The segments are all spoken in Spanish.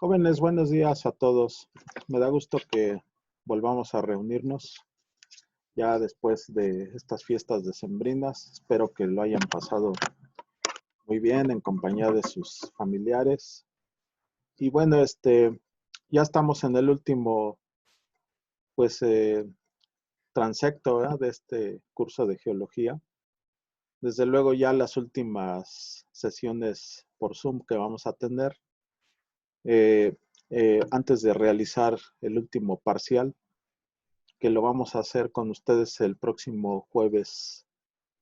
Jóvenes, buenos días a todos. Me da gusto que volvamos a reunirnos ya después de estas fiestas decembrinas. Espero que lo hayan pasado muy bien en compañía de sus familiares. Y bueno, ya estamos en el último, pues, transecto, ¿verdad?, de este curso de geología. Desde luego ya las últimas sesiones por Zoom que vamos a tener. Antes de realizar el último parcial, que lo vamos a hacer con ustedes el próximo jueves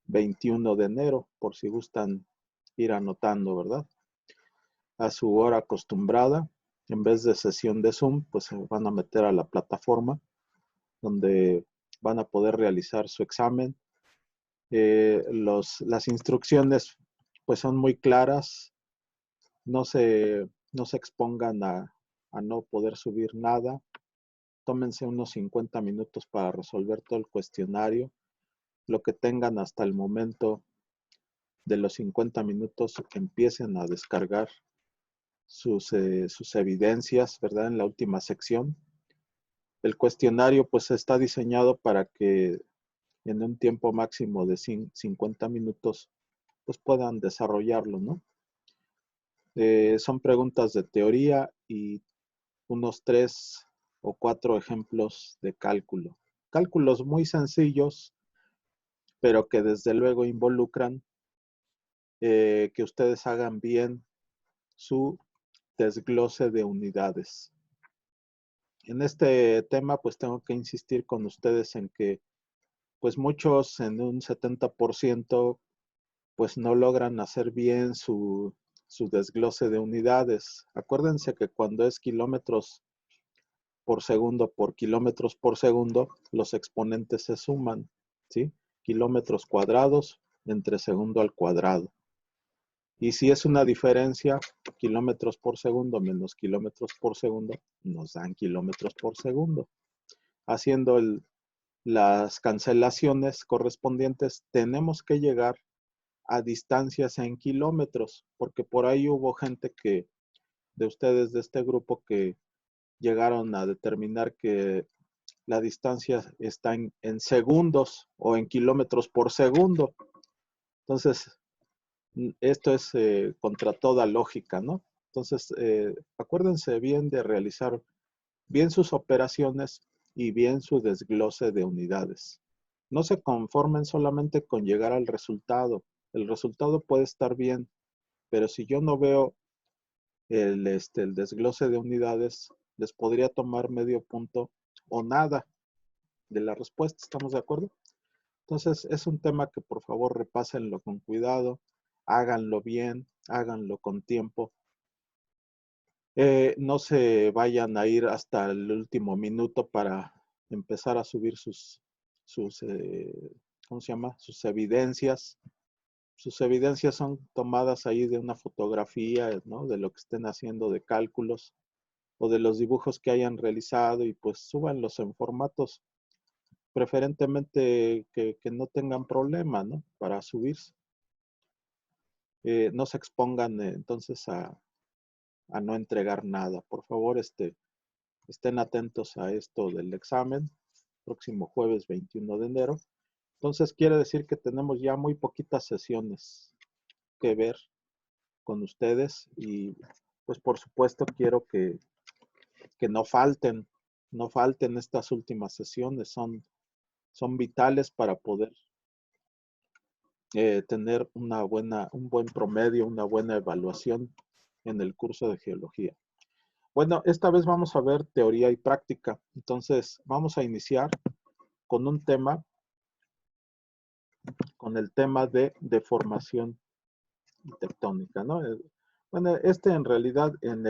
21 de enero, por si gustan ir anotando, ¿verdad? A su hora acostumbrada, en vez de sesión de Zoom, pues se van a meter a la plataforma donde van a poder realizar su examen. Las instrucciones pues son muy claras, no se expongan a no poder subir nada. Tómense unos 50 minutos para resolver todo el cuestionario. Lo que tengan hasta el momento de los 50 minutos, que empiecen a descargar sus evidencias, ¿verdad? En la última sección. El cuestionario pues está diseñado para que en un tiempo máximo de 50 minutos pues puedan desarrollarlo, ¿no? Son preguntas de teoría y unos 3 o 4 ejemplos de cálculo. Cálculos muy sencillos, pero que desde luego involucran que ustedes hagan bien su desglose de unidades. En este tema, pues tengo que insistir con ustedes en que, pues muchos en un 70%, pues no logran hacer bien su desglose de unidades. Acuérdense que cuando es kilómetros por segundo por kilómetros por segundo, los exponentes se suman, ¿sí? Kilómetros cuadrados entre segundo al cuadrado. Y si es una diferencia, kilómetros por segundo menos kilómetros por segundo, nos dan kilómetros por segundo. Haciendo las cancelaciones correspondientes, tenemos que llegar a distancias en kilómetros, porque por ahí hubo gente de ustedes de este grupo que llegaron a determinar que la distancia está en segundos o en kilómetros por segundo. Entonces, esto es contra toda lógica, ¿no? Entonces, acuérdense bien de realizar bien sus operaciones y bien su desglose de unidades. No se conformen solamente con llegar al resultado. El resultado puede estar bien, pero si yo no veo el desglose de unidades, les podría tomar medio punto o nada de la respuesta. ¿Estamos de acuerdo? Entonces, es un tema que por favor repásenlo con cuidado, háganlo bien, háganlo con tiempo. No se vayan a ir hasta el último minuto para empezar a subir ¿cómo se llama? Sus evidencias. Sus evidencias son tomadas ahí de una fotografía, ¿no? De lo que estén haciendo de cálculos o de los dibujos que hayan realizado y pues súbanlos en formatos preferentemente que no tengan problema, ¿no? Para subirse. No se expongan entonces a no entregar nada. Por favor, estén atentos a esto del examen, próximo jueves 21 de enero. Entonces quiere decir que tenemos ya muy poquitas sesiones que ver con ustedes y pues por supuesto quiero que no falten estas últimas sesiones, son vitales para poder tener un buen promedio, una buena evaluación en el curso de geología. Bueno, esta vez vamos a ver teoría y práctica. Entonces, vamos a iniciar con un tema, con el tema de deformación tectónica, ¿no? Bueno, en realidad en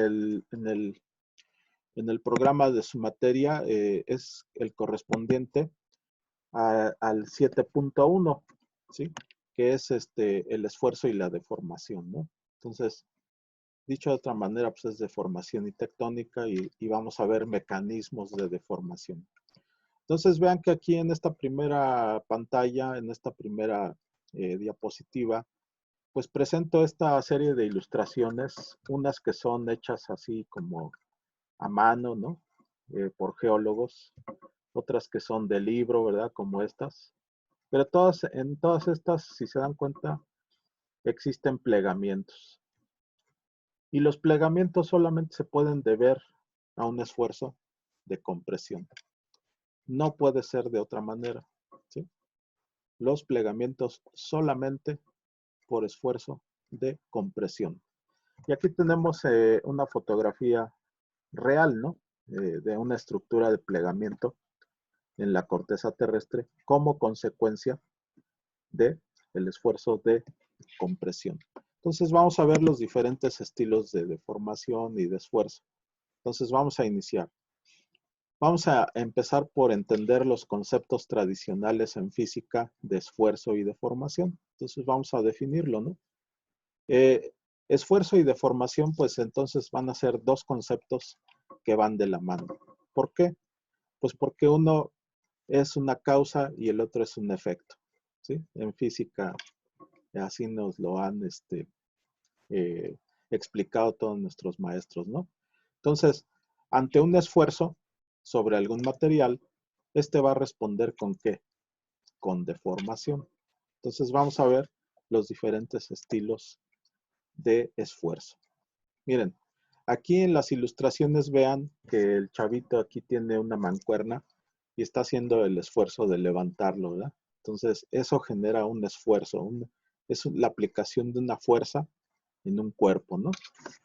el programa de su materia es el correspondiente al 7.1, ¿sí? Que es el esfuerzo y la deformación, ¿no? Entonces, dicho de otra manera, pues es deformación y tectónica y vamos a ver mecanismos de deformación. Entonces vean que aquí en esta primera pantalla, en esta primera diapositiva, pues presento esta serie de ilustraciones, unas que son hechas así como a mano, ¿no? Por geólogos, otras que son de libro, ¿verdad? Como estas. Pero en todas estas, si se dan cuenta, existen plegamientos. Y los plegamientos solamente se pueden deber a un esfuerzo de compresión. No puede ser de otra manera, ¿sí? Los plegamientos solamente por esfuerzo de compresión. Y aquí tenemos una fotografía real, ¿no? De una estructura de plegamiento en la corteza terrestre como consecuencia de el esfuerzo de compresión. Entonces vamos a ver los diferentes estilos de deformación y de esfuerzo. Entonces vamos a iniciar. Vamos a empezar por entender los conceptos tradicionales en física de esfuerzo y deformación. Entonces vamos a definirlo, ¿no? Esfuerzo y deformación, pues entonces van a ser dos conceptos que van de la mano. ¿Por qué? Pues porque uno es una causa y el otro es un efecto, ¿sí? En física así nos lo han explicado todos nuestros maestros, ¿no? Entonces, ante un esfuerzo sobre algún material, este va a responder ¿con qué? Con deformación. Entonces vamos a ver los diferentes estilos de esfuerzo. Miren, aquí en las ilustraciones vean que el chavito aquí tiene una mancuerna y está haciendo el esfuerzo de levantarlo, ¿verdad? Entonces, eso genera un esfuerzo, es la aplicación de una fuerza en un cuerpo, ¿no?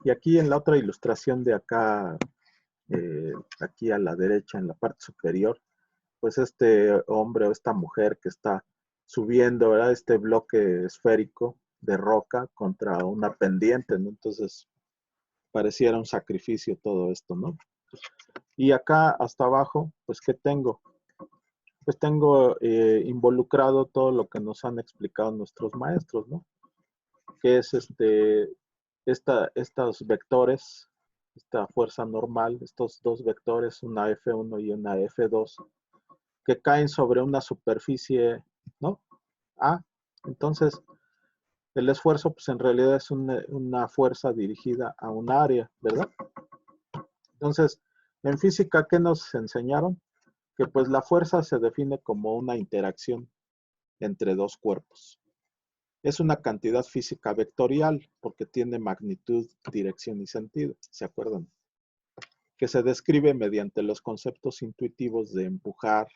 Y aquí en la otra ilustración de acá, aquí a la derecha, en la parte superior, pues este hombre o esta mujer que está subiendo, ¿verdad? Este bloque esférico de roca contra una pendiente, ¿no? Entonces, pareciera un sacrificio todo esto, ¿no? Y acá hasta abajo, pues, ¿qué tengo? Pues tengo involucrado todo lo que nos han explicado nuestros maestros, ¿no? Que es estos vectores, esta fuerza normal, estos dos vectores, una F1 y una F2, que caen sobre una superficie, ¿no? A. Entonces, el esfuerzo, pues en realidad es una fuerza dirigida a un área, ¿verdad? Entonces, en física, ¿qué nos enseñaron? Que pues la fuerza se define como una interacción entre dos cuerpos. Es una cantidad física vectorial porque tiene magnitud, dirección y sentido, ¿se acuerdan? Que se describe mediante los conceptos intuitivos de empujar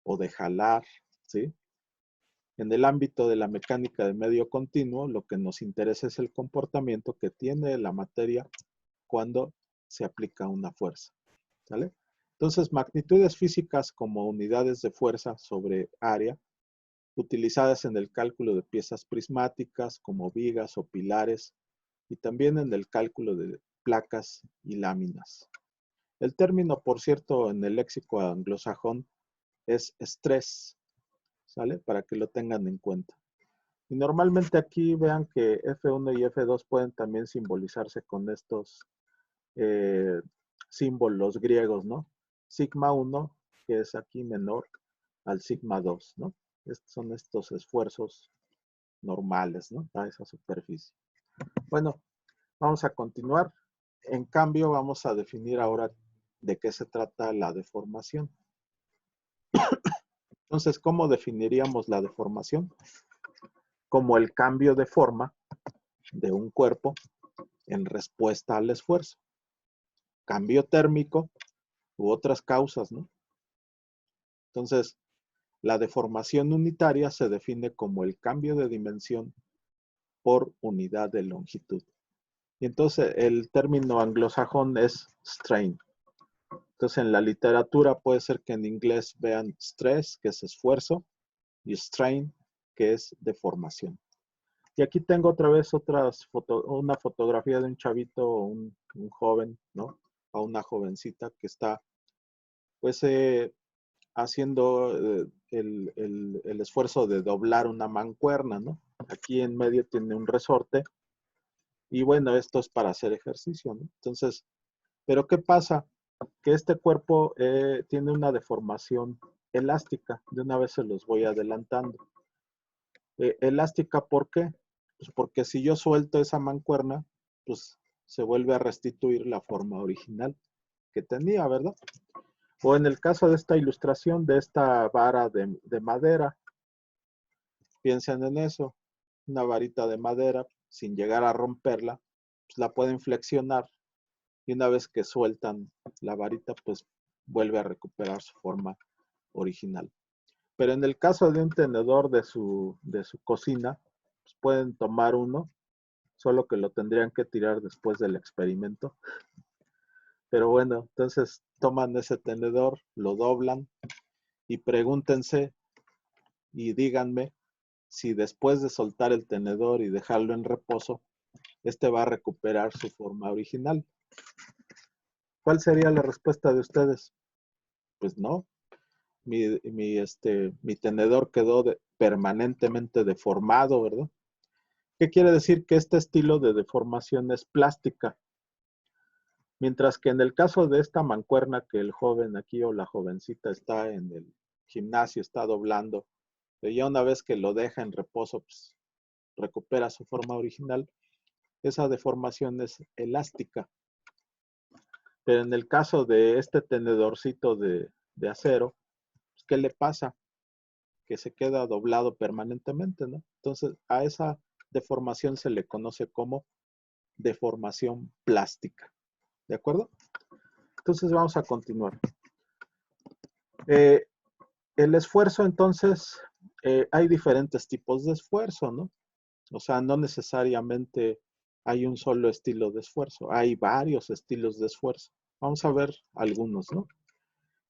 o de jalar, ¿sí? En el ámbito de la mecánica de medio continuo, lo que nos interesa es el comportamiento que tiene la materia cuando se aplica una fuerza, ¿sale? Entonces, magnitudes físicas como unidades de fuerza sobre área, utilizadas en el cálculo de piezas prismáticas como vigas o pilares, y también en el cálculo de placas y láminas. El término, por cierto, en el léxico anglosajón es estrés, ¿sale? Para que lo tengan en cuenta. Y normalmente aquí vean que F1 y F2 pueden también simbolizarse con estos símbolos griegos, ¿no? Sigma 1, que es aquí menor, al sigma 2, ¿no? Son estos esfuerzos normales, ¿no? A esa superficie. Bueno, vamos a continuar. En cambio, vamos a definir ahora de qué se trata la deformación. Entonces, ¿cómo definiríamos la deformación? Como el cambio de forma de un cuerpo en respuesta al esfuerzo. Cambio térmico u otras causas, ¿no? Entonces, la deformación unitaria se define como el cambio de dimensión por unidad de longitud. Y entonces el término anglosajón es strain. Entonces en la literatura puede ser que en inglés vean stress, que es esfuerzo, y strain, que es deformación. Y aquí tengo otra vez una fotografía de un chavito, un joven, ¿no? O una jovencita que está, pues, haciendo el esfuerzo de doblar una mancuerna, ¿no? Aquí en medio tiene un resorte y bueno, esto es para hacer ejercicio, ¿no? Entonces, pero ¿qué pasa? Que este cuerpo tiene una deformación elástica. De una vez se los voy adelantando. Elástica, ¿por qué? Pues porque si yo suelto esa mancuerna, pues se vuelve a restituir la forma original. que tenía, ¿verdad? O en el caso de esta ilustración de esta vara de madera, piensen en eso, una varita de madera, sin llegar a romperla, pues la pueden flexionar y una vez que sueltan la varita, pues vuelve a recuperar su forma original. Pero en el caso de un tenedor de su cocina, pues pueden tomar uno, solo que lo tendrían que tirar después del experimento. Pero bueno, entonces toman ese tenedor, lo doblan y pregúntense y díganme si después de soltar el tenedor y dejarlo en reposo, este va a recuperar su forma original. ¿Cuál sería la respuesta de ustedes? Pues no. Mi tenedor quedó permanentemente deformado, ¿verdad? ¿Qué quiere decir? Que este estilo de deformación es plástica. Mientras que en el caso de esta mancuerna que el joven aquí o la jovencita está en el gimnasio, está doblando, pero ya una vez que lo deja en reposo, pues recupera su forma original, esa deformación es elástica. Pero en el caso de este tenedorcito de acero, pues, ¿qué le pasa? Que se queda doblado permanentemente, ¿no? Entonces, a esa deformación se le conoce como deformación plástica. ¿De acuerdo? Entonces, vamos a continuar. El esfuerzo, entonces, hay diferentes tipos de esfuerzo, ¿no? O sea, no necesariamente hay un solo estilo de esfuerzo, hay varios estilos de esfuerzo. Vamos a ver algunos, ¿no?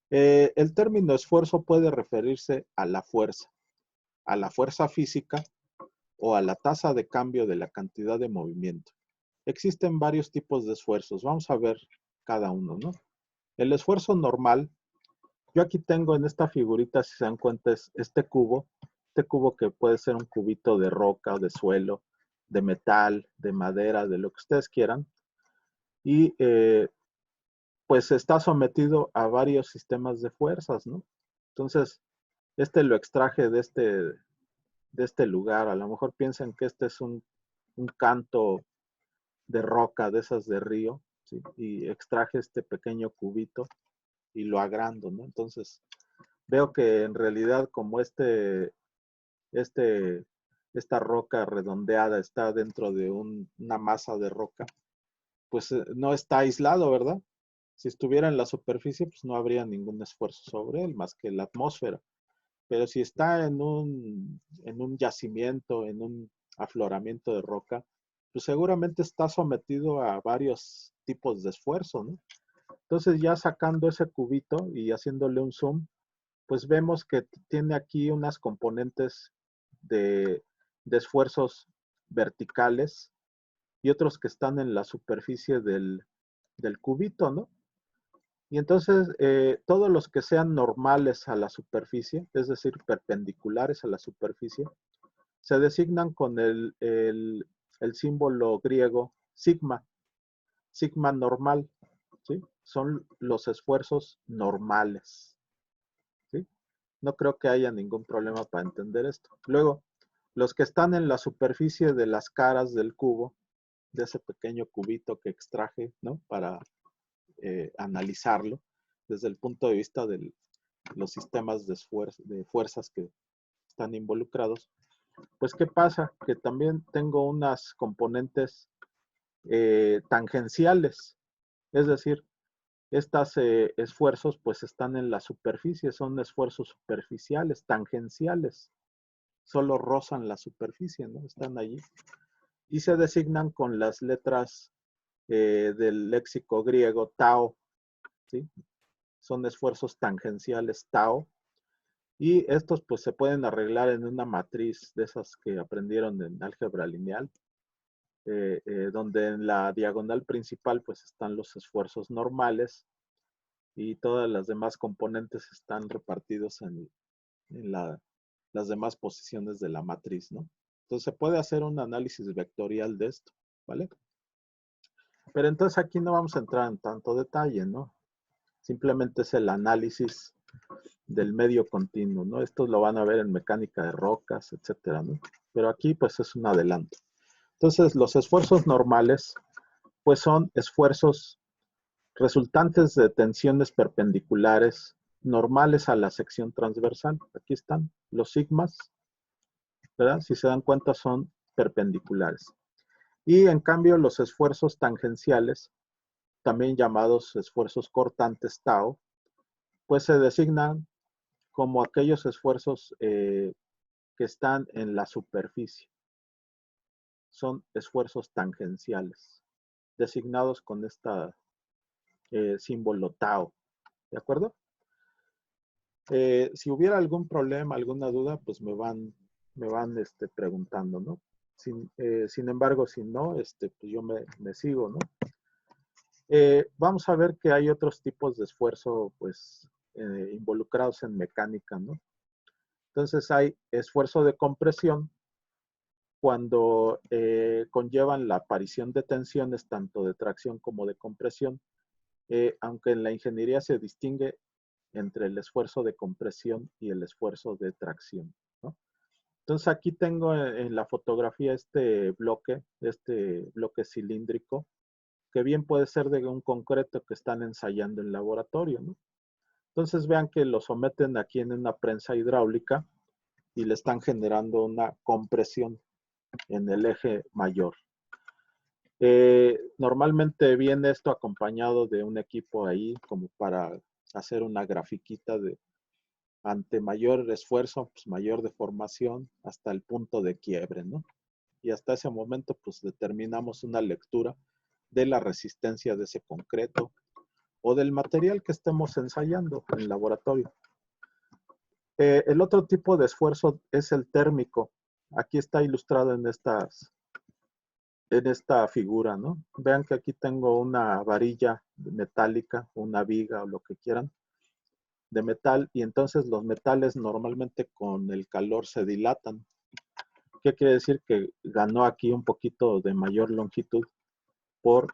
El término esfuerzo puede referirse a la fuerza física o a la tasa de cambio de la cantidad de movimiento. Existen varios tipos de esfuerzos. Vamos a ver cada uno, ¿no? El esfuerzo normal, yo aquí tengo en esta figurita, si se dan cuenta, es este cubo que puede ser un cubito de roca o de suelo, de metal, de madera, de lo que ustedes quieran. Y pues está sometido a varios sistemas de fuerzas, ¿no? Entonces, lo extraje de este lugar. A lo mejor piensan que este es un canto de roca, de esas de río, ¿sí? Y extraje este pequeño cubito y lo agrando, ¿no? Entonces, veo que en realidad como esta roca redondeada está dentro de una masa de roca, pues no está aislado, ¿verdad? Si estuviera en la superficie, pues no habría ningún esfuerzo sobre él, más que la atmósfera. Pero si está en un yacimiento, en un afloramiento de roca, pues seguramente está sometido a varios tipos de esfuerzo, ¿no? Entonces ya sacando ese cubito y haciéndole un zoom, pues vemos que tiene aquí unas componentes de esfuerzos verticales y otros que están en la superficie del cubito, ¿no? Y entonces, todos los que sean normales a la superficie, es decir, perpendiculares a la superficie, se designan con el símbolo griego sigma, sigma normal, ¿sí? Son los esfuerzos normales, ¿sí? No creo que haya ningún problema para entender esto. Luego, los que están en la superficie de las caras del cubo, de ese pequeño cubito que extraje, ¿no? Para analizarlo desde el punto de vista de los sistemas de fuerzas que están involucrados, pues ¿qué pasa? Que también tengo unas componentes tangenciales, es decir, estos esfuerzos pues están en la superficie, son esfuerzos superficiales, tangenciales, solo rozan la superficie, ¿no? Están allí y se designan con las letras del léxico griego tau, ¿sí? Son esfuerzos tangenciales tau, y estos pues se pueden arreglar en una matriz de esas que aprendieron en álgebra lineal, donde en la diagonal principal pues están los esfuerzos normales y todas las demás componentes están repartidos en las demás posiciones de la matriz, ¿no? Entonces se puede hacer un análisis vectorial de esto, ¿vale? Pero entonces aquí no vamos a entrar en tanto detalle, ¿no? Simplemente es el análisis del medio continuo, ¿no? Esto lo van a ver en mecánica de rocas, etcétera, ¿no? Pero aquí pues es un adelanto. Entonces los esfuerzos normales pues son esfuerzos Resultantes de tensiones perpendiculares normales a la sección transversal. Aquí están los sigmas, ¿verdad? Si se dan cuenta son perpendiculares. Y en cambio los esfuerzos tangenciales, también llamados esfuerzos cortantes tau, pues se designan como aquellos esfuerzos que están en la superficie. Son esfuerzos tangenciales, designados con esta símbolo tau, ¿de acuerdo? Si hubiera algún problema, alguna duda, pues me van preguntando, ¿no? Sin embargo, si no, pues yo me sigo, ¿no? Vamos a ver que hay otros tipos de esfuerzo, pues, involucrados en mecánica, ¿no? Entonces hay esfuerzo de compresión cuando conllevan la aparición de tensiones tanto de tracción como de compresión, aunque en la ingeniería se distingue entre el esfuerzo de compresión y el esfuerzo de tracción, ¿no? Entonces aquí tengo en la fotografía este bloque cilíndrico, que bien puede ser de un concreto que están ensayando en laboratorio, ¿no? Entonces vean que lo someten aquí en una prensa hidráulica y le están generando una compresión en el eje mayor. Normalmente viene esto acompañado de un equipo ahí como para hacer una grafiquita de ante mayor esfuerzo, pues mayor deformación hasta el punto de quiebre, ¿no? Y hasta ese momento pues determinamos una lectura de la resistencia de ese concreto o del material que estemos ensayando en el laboratorio. El otro tipo de esfuerzo es el térmico. Aquí está ilustrado en esta figura, ¿no? Vean que aquí tengo una varilla metálica, una viga o lo que quieran, de metal, y entonces los metales normalmente con el calor se dilatan. ¿Qué quiere decir? Que ganó aquí un poquito de mayor longitud por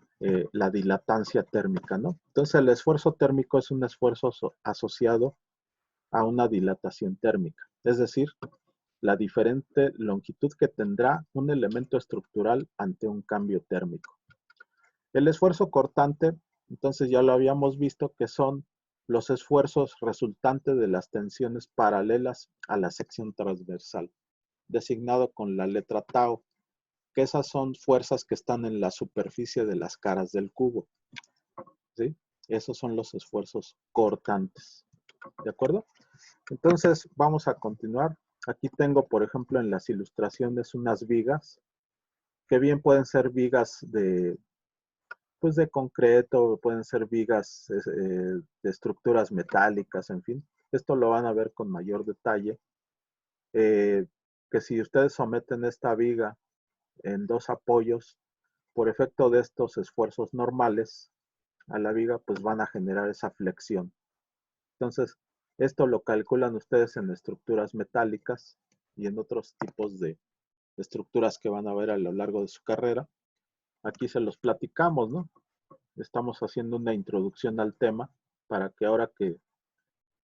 la dilatancia térmica, ¿no? Entonces el esfuerzo térmico es un esfuerzo asociado a una dilatación térmica, es decir, la diferente longitud que tendrá un elemento estructural ante un cambio térmico. El esfuerzo cortante, entonces ya lo habíamos visto, que son los esfuerzos resultantes de las tensiones paralelas a la sección transversal, designado con la letra tau, que esas son fuerzas que están en la superficie de las caras del cubo, ¿sí? Esos son los esfuerzos cortantes, ¿de acuerdo? Entonces, vamos a continuar. Aquí tengo, por ejemplo, en las ilustraciones unas vigas, que bien pueden ser vigas pues de concreto, pueden ser vigas de estructuras metálicas, en fin. Esto lo van a ver con mayor detalle. Que si ustedes someten esta viga en dos apoyos, por efecto de estos esfuerzos normales a la viga, pues van a generar esa flexión. Entonces, esto lo calculan ustedes en estructuras metálicas y en otros tipos de estructuras que van a ver a lo largo de su carrera. Aquí se los platicamos, ¿no? Estamos haciendo una introducción al tema para que ahora que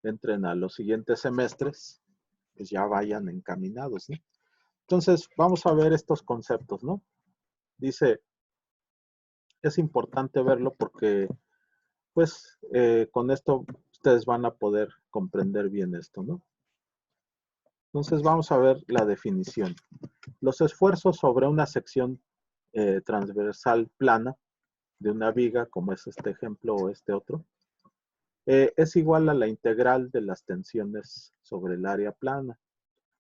entren a los siguientes semestres, pues ya vayan encaminados, ¿no? Entonces, vamos a ver estos conceptos, ¿no? Dice, es importante verlo porque, pues, con esto ustedes van a poder comprender bien esto, ¿no? Entonces, vamos a ver la definición. Los esfuerzos sobre una sección transversal plana de una viga, como es este ejemplo o este otro, es igual a la integral de las tensiones sobre el área plana.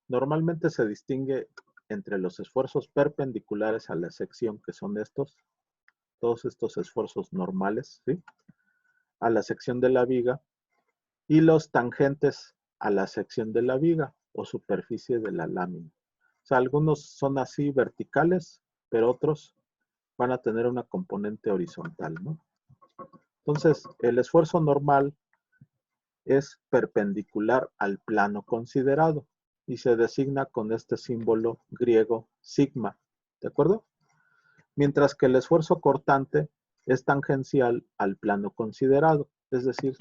Normalmente se distingue entre los esfuerzos perpendiculares a la sección, que son todos estos esfuerzos normales, ¿sí? A la sección de la viga, y los tangentes a la sección de la viga o superficie de la lámina. O sea, algunos son así verticales, pero otros van a tener una componente horizontal, ¿no? Entonces, el esfuerzo normal es perpendicular al plano considerado y se designa con este símbolo griego sigma, ¿de acuerdo? Mientras que el esfuerzo cortante es tangencial al plano considerado, es decir,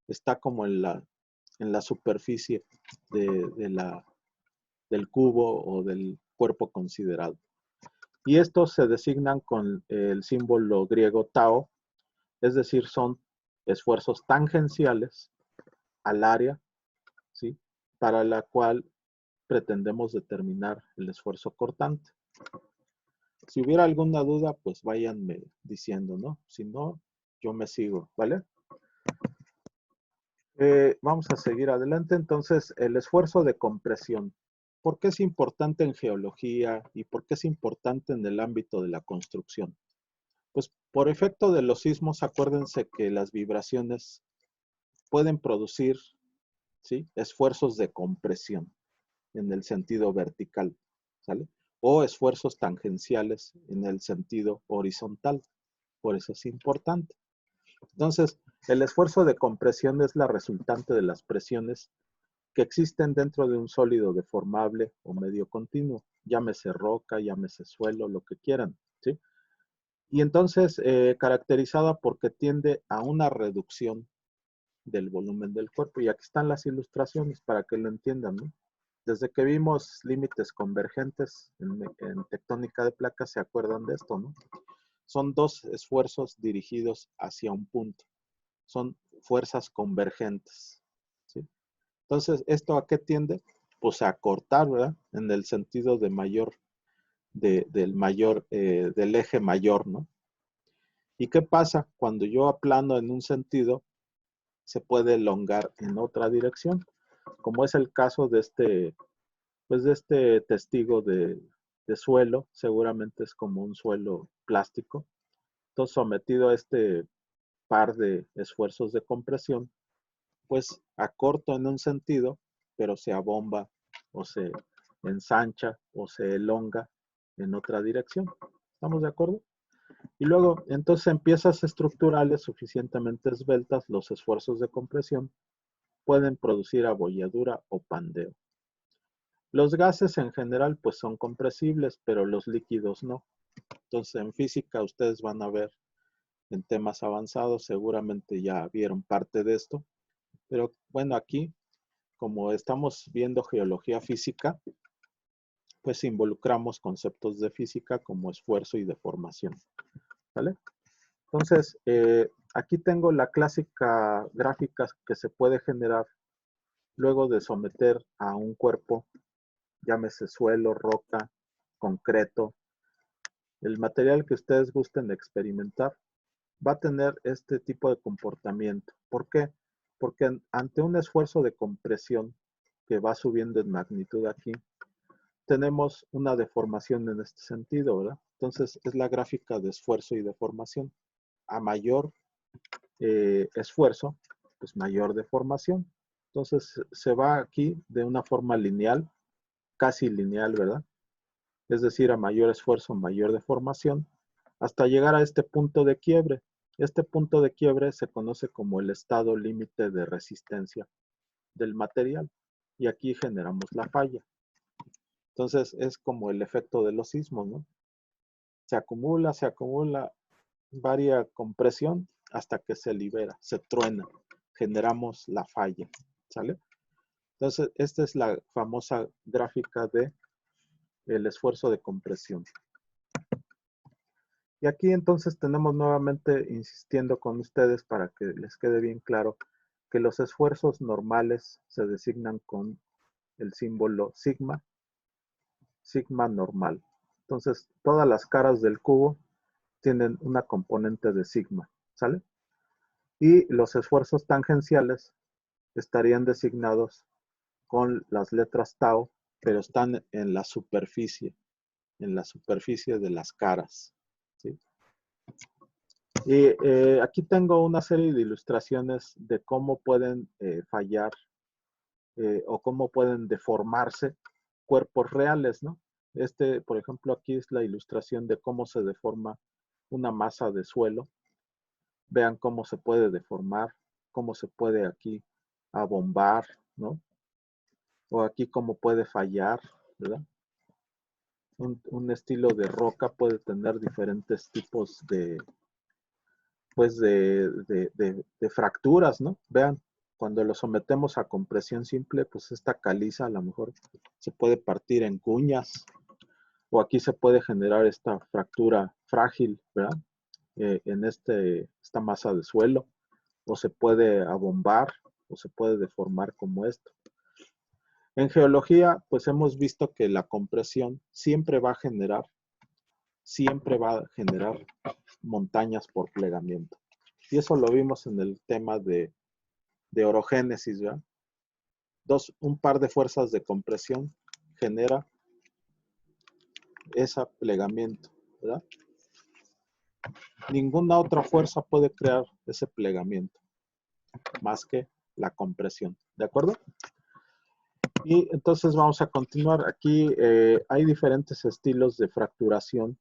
está como en la superficie del cubo o del cuerpo considerado. Y estos se designan con el símbolo griego tau, es decir, son esfuerzos tangenciales al área, ¿sí? Para la cual pretendemos determinar el esfuerzo cortante. Si hubiera alguna duda, pues váyanme diciendo, ¿no? Si no, yo me sigo, ¿vale? Vamos a seguir adelante. Entonces, el esfuerzo de compresión. ¿Por qué es importante en geología y por qué es importante en el ámbito de la construcción? Pues por efecto de los sismos, acuérdense que las vibraciones pueden producir, ¿sí?, esfuerzos de compresión en el sentido vertical, ¿sale? O esfuerzos tangenciales en el sentido horizontal. Por eso es importante. Entonces, el esfuerzo de compresión es la resultante de las presiones que existen dentro de un sólido deformable o medio continuo, llámese roca, llámese suelo, lo que quieran, ¿sí? Y entonces, caracterizada porque tiende a una reducción del volumen del cuerpo. Y aquí están las ilustraciones para que lo entiendan, ¿no? Desde que vimos límites convergentes en tectónica de placas, se acuerdan de esto, ¿no? Son dos esfuerzos dirigidos hacia un punto. Son fuerzas convergentes, ¿sí? Entonces, ¿esto a qué tiende? Pues a cortar, ¿verdad? En el sentido de mayor, del eje mayor, ¿no? ¿Y qué pasa? Cuando yo aplano en un sentido, se puede elongar en otra dirección, como es el caso de este, pues de este testigo de suelo, seguramente es como un suelo plástico. Entonces, sometido a este par de esfuerzos de compresión, pues acorto en un sentido, pero se abomba o se ensancha o se elonga en otra dirección. ¿Estamos de acuerdo? Y luego, entonces, en piezas estructurales suficientemente esbeltas, los esfuerzos de compresión pueden producir abolladura o pandeo. Los gases en general, pues son compresibles, pero los líquidos no. Entonces, en física, ustedes van a ver en temas avanzados, seguramente ya vieron parte de esto, pero bueno, aquí, como estamos viendo geología física, pues involucramos conceptos de física como esfuerzo y deformación, ¿vale? Entonces, aquí tengo la clásica gráfica que se puede generar luego de someter a un cuerpo, llámese suelo, roca, concreto, el material que ustedes gusten experimentar, va a tener este tipo de comportamiento. ¿Por qué? Porque ante un esfuerzo de compresión que va subiendo en magnitud aquí, tenemos una deformación en este sentido, ¿verdad? Entonces, es la gráfica de esfuerzo y deformación. A mayor esfuerzo, pues mayor deformación. Entonces, se va aquí de una forma lineal, casi lineal, ¿verdad? Es decir, a mayor esfuerzo, mayor deformación, hasta llegar a este punto de quiebre. Este punto de quiebre se conoce como el estado límite de resistencia del material. Y aquí generamos la falla. Entonces, es como el efecto de los sismos, ¿no? Se acumula varia compresión hasta que se libera, se truena, generamos la falla, ¿sale? Entonces, esta es la famosa gráfica de el esfuerzo de compresión. Y aquí entonces tenemos nuevamente insistiendo con ustedes para que les quede bien claro que los esfuerzos normales se designan con el símbolo sigma, sigma normal. Entonces, todas las caras del cubo tienen una componente de sigma, ¿sale? Y los esfuerzos tangenciales estarían designados con las letras tau, pero están en la superficie de las caras, ¿sí? Y aquí tengo una serie de ilustraciones de cómo pueden fallar o cómo pueden deformarse cuerpos reales, ¿no? Por ejemplo, aquí es la ilustración de cómo se deforma una masa de suelo. Vean cómo se puede deformar, cómo se puede aquí abombar, ¿no? O aquí cómo puede fallar, ¿verdad? Un estilo de roca puede tener diferentes tipos pues de fracturas, ¿no? Vean, cuando lo sometemos a compresión simple, pues esta caliza a lo mejor se puede partir en cuñas, o aquí se puede generar esta fractura frágil, ¿verdad? En esta masa de suelo. o se puede abombar, o se puede deformar como esto. En geología, pues hemos visto que la compresión siempre va a generar montañas por plegamiento. Y eso lo vimos en el tema de orogénesis, ¿verdad? Un par de fuerzas de compresión genera ese plegamiento, ¿verdad? Ninguna otra fuerza puede crear ese plegamiento más que la compresión, ¿de acuerdo? Y entonces vamos a continuar. Aquí hay diferentes estilos de fracturación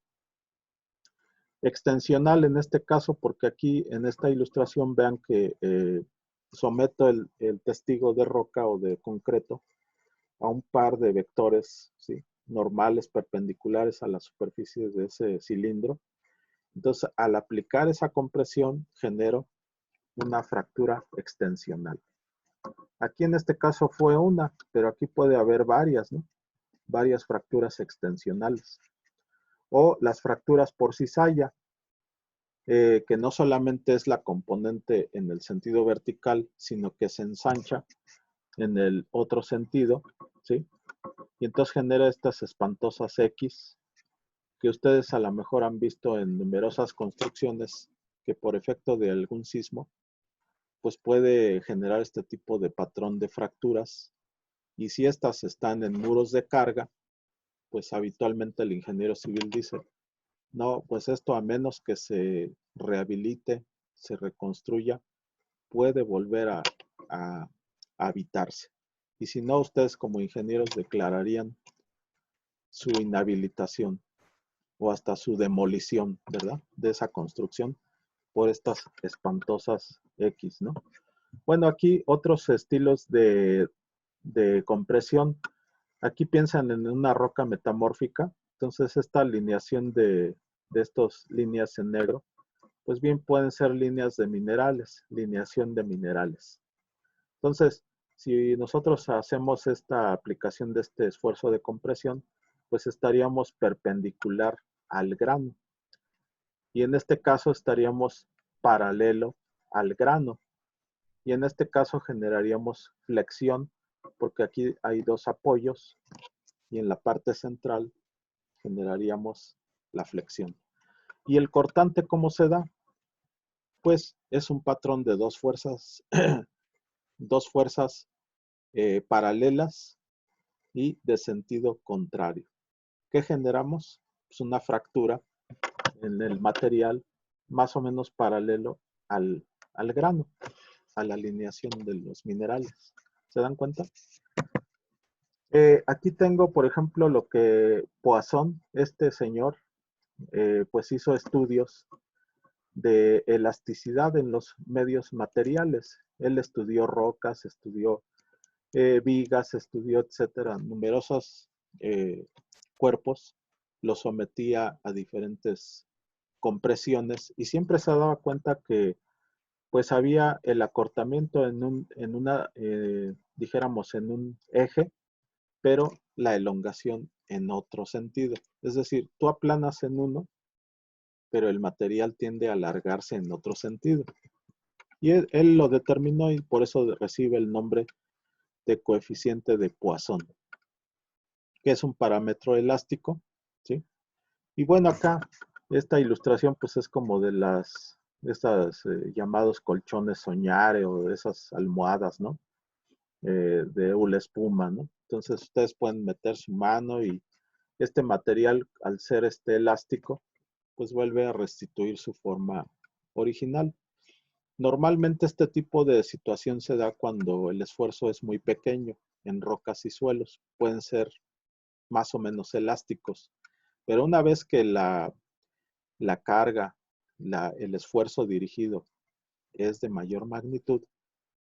extensional en este caso, porque aquí en esta ilustración vean que someto el testigo de roca o de concreto a un par de vectores, ¿sí?, normales perpendiculares a la superficie de ese cilindro. Entonces, al aplicar esa compresión, genero una fractura extensional. Aquí en este caso fue una, pero aquí puede haber varias, ¿no? Varias fracturas extensionales. O las fracturas por cizalla, que no solamente es la componente en el sentido vertical, sino que se ensancha en el otro sentido, ¿sí? Y entonces genera estas espantosas X que ustedes a lo mejor han visto en numerosas construcciones que por efecto de algún sismo, pues puede generar este tipo de patrón de fracturas. Y si estas están en muros de carga, pues habitualmente el ingeniero civil dice, no, pues esto a menos que se rehabilite, se reconstruya, puede volver a habitarse. Y si no, ustedes como ingenieros declararían su inhabilitación o hasta su demolición, ¿verdad? De esa construcción por estas espantosas X, ¿no? Bueno, aquí otros estilos de compresión. Aquí piensan en una roca metamórfica. Entonces, esta alineación de estas líneas en negro, pues bien pueden ser líneas de minerales, lineación de minerales. Entonces, si nosotros hacemos esta aplicación de este esfuerzo de compresión, pues estaríamos perpendicular al grano. Y en este caso estaríamos paralelo al grano. Y en este caso generaríamos flexión, porque aquí hay dos apoyos y en la parte central generaríamos la flexión. ¿Y el cortante cómo se da? Pues es un patrón de dos fuerzas, dos fuerzas paralelas y de sentido contrario. ¿Qué generamos? Pues una fractura en el material más o menos paralelo al grano, a la alineación de los minerales. ¿Se dan cuenta? Aquí tengo, por ejemplo, lo que Poisson, este señor, pues hizo estudios de elasticidad en los medios materiales. Él estudió rocas, estudió vigas, estudió, etcétera, numerosos cuerpos, los sometía a diferentes compresiones y siempre se daba cuenta que pues había el acortamiento en una, dijéramos, en un eje, pero la elongación en otro sentido. Es decir, tú aplanas en uno, pero el material tiende a alargarse en otro sentido. Y él lo determinó y por eso recibe el nombre de coeficiente de Poisson, que es un parámetro elástico, ¿sí? Y bueno, acá esta ilustración pues es como de estas llamados colchones soñare o de esas almohadas, ¿no? De hula espuma, ¿no? Entonces ustedes pueden meter su mano y este material, al ser elástico, pues vuelve a restituir su forma original. Normalmente este tipo de situación se da cuando el esfuerzo es muy pequeño en rocas y suelos. Pueden ser más o menos elásticos. Pero una vez que la carga, el esfuerzo dirigido es de mayor magnitud,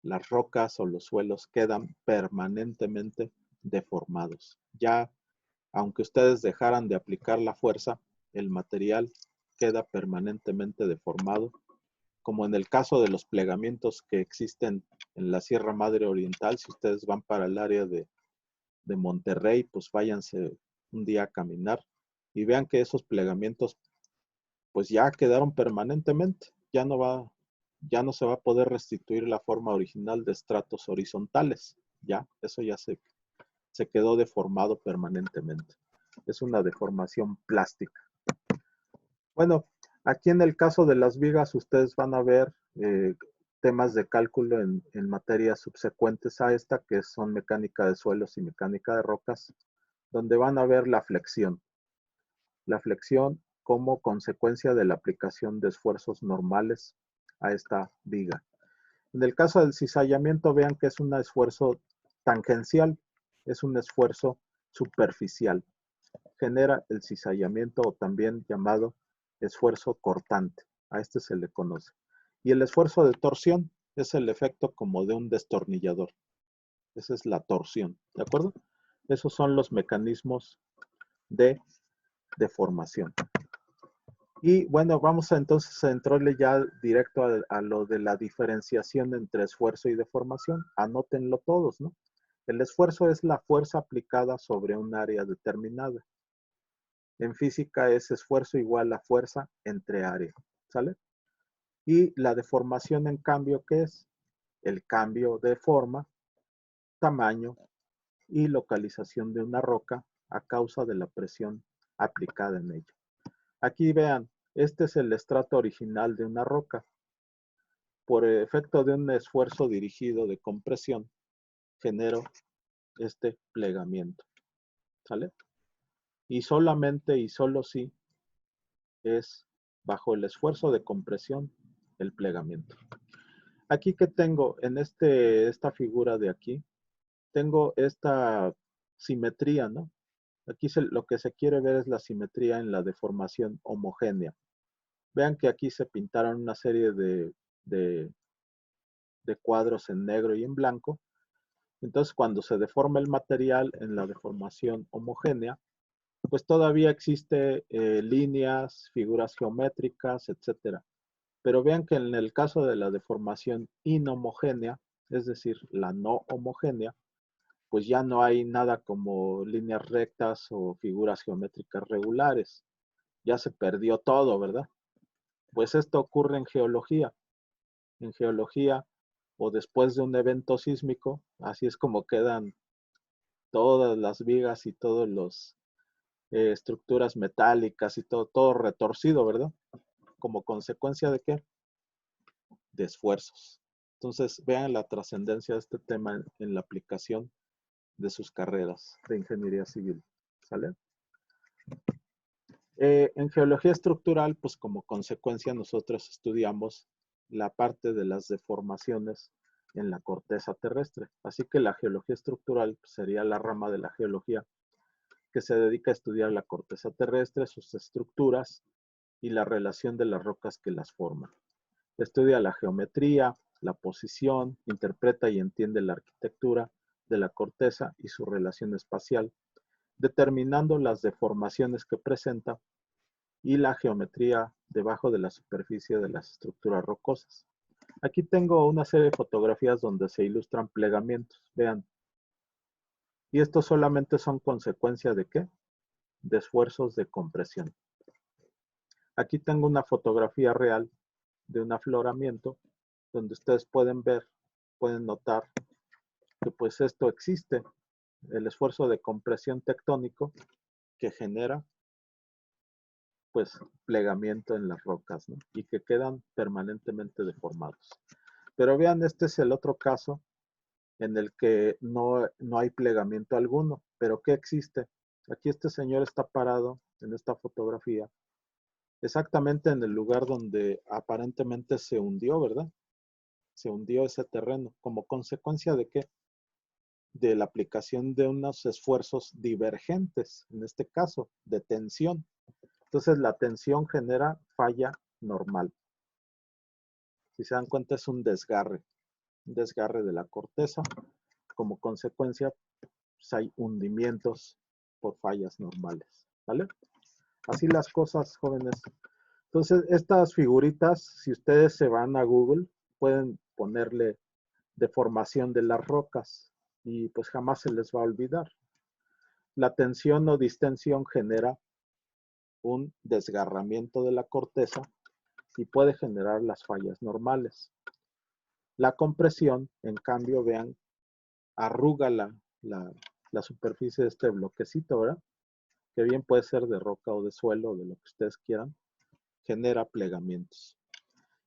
las rocas o los suelos quedan permanentemente deformados. Ya, aunque ustedes dejaran de aplicar la fuerza, el material queda permanentemente deformado, como en el caso de los plegamientos que existen en la Sierra Madre Oriental. Si ustedes van para el área de Monterrey, pues váyanse un día a caminar y vean que esos plegamientos pues ya quedaron permanentemente, ya no va ya no se va a poder restituir la forma original de estratos horizontales. Ya, eso ya se quedó deformado permanentemente. Es una deformación plástica. Bueno, aquí en el caso de las vigas, ustedes van a ver temas de cálculo en materias subsecuentes a esta, que son mecánica de suelos y mecánica de rocas, donde van a ver la flexión. La flexión como consecuencia de la aplicación de esfuerzos normales a esta viga. En el caso del cizallamiento, vean que es un esfuerzo tangencial, es un esfuerzo superficial. Genera el cizallamiento, o también llamado esfuerzo cortante. A este se le conoce. Y el esfuerzo de torsión es el efecto como de un destornillador. Esa es la torsión, ¿de acuerdo? Esos son los mecanismos de deformación. Y bueno, vamos a entonces a entrarle ya directo a lo de la diferenciación entre esfuerzo y deformación. Anótenlo todos, ¿no? El esfuerzo es la fuerza aplicada sobre un área determinada. En física es esfuerzo igual a fuerza entre área, ¿sale? Y la deformación, en cambio, ¿qué es? El cambio de forma, tamaño y localización de una roca a causa de la presión aplicada en ella. Aquí vean, este es el estrato original de una roca. Por efecto de un esfuerzo dirigido de compresión, genero este plegamiento, ¿sale? Y solamente y solo si es bajo el esfuerzo de compresión el plegamiento. Aquí que tengo en esta figura de aquí, tengo esta simetría, ¿no? Aquí lo que se quiere ver es la simetría en la deformación homogénea. Vean que aquí se pintaron una serie de cuadros en negro y en blanco. Entonces, cuando se deforma el material en la deformación homogénea, pues todavía existe líneas, figuras geométricas, etcétera. Pero vean que en el caso de la deformación inhomogénea, es decir, la no homogénea, pues ya no hay nada como líneas rectas o figuras geométricas regulares. Ya se perdió todo, ¿verdad? Pues esto ocurre en geología. En geología, o después de un evento sísmico, así es como quedan todas las vigas y todas las estructuras metálicas y todo retorcido, ¿verdad? Como consecuencia de qué? De esfuerzos. Entonces, vean la trascendencia de este tema en la aplicación de sus carreras de ingeniería civil. ¿Sale? En geología estructural, pues como consecuencia nosotros estudiamos la parte de las deformaciones en la corteza terrestre. Así que la geología estructural sería la rama de la geología que se dedica a estudiar la corteza terrestre, sus estructuras y la relación de las rocas que las forman. Estudia la geometría, la posición, interpreta y entiende la arquitectura de la corteza y su relación espacial, determinando las deformaciones que presenta y la geometría debajo de la superficie de las estructuras rocosas. Aquí tengo una serie de fotografías donde se ilustran plegamientos. Vean. Y estos solamente son consecuencia de ¿qué? De esfuerzos de compresión. Aquí tengo una fotografía real de un afloramiento donde ustedes pueden ver, pueden notar que pues esto existe, el esfuerzo de compresión tectónico que genera pues plegamiento en las rocas, ¿no? Y que quedan permanentemente deformados. Pero vean, este es el otro caso en el que no hay plegamiento alguno, pero ¿qué existe? Aquí este señor está parado en esta fotografía, exactamente en el lugar donde aparentemente se hundió, ¿verdad? Se hundió ese terreno. ¿Como consecuencia de qué? De la aplicación de unos esfuerzos divergentes, en este caso, de tensión. Entonces la tensión genera falla normal. Si se dan cuenta, es un desgarre de la corteza. Como consecuencia, pues hay hundimientos por fallas normales, ¿vale? Así las cosas, jóvenes. Entonces, estas figuritas, si ustedes se van a Google, pueden ponerle deformación de las rocas y pues jamás se les va a olvidar. La tensión o distensión genera un desgarramiento de la corteza y puede generar las fallas normales. La compresión, en cambio, vean, arruga la superficie de este bloquecito, ¿verdad? Que bien puede ser de roca o de suelo o de lo que ustedes quieran, genera plegamientos.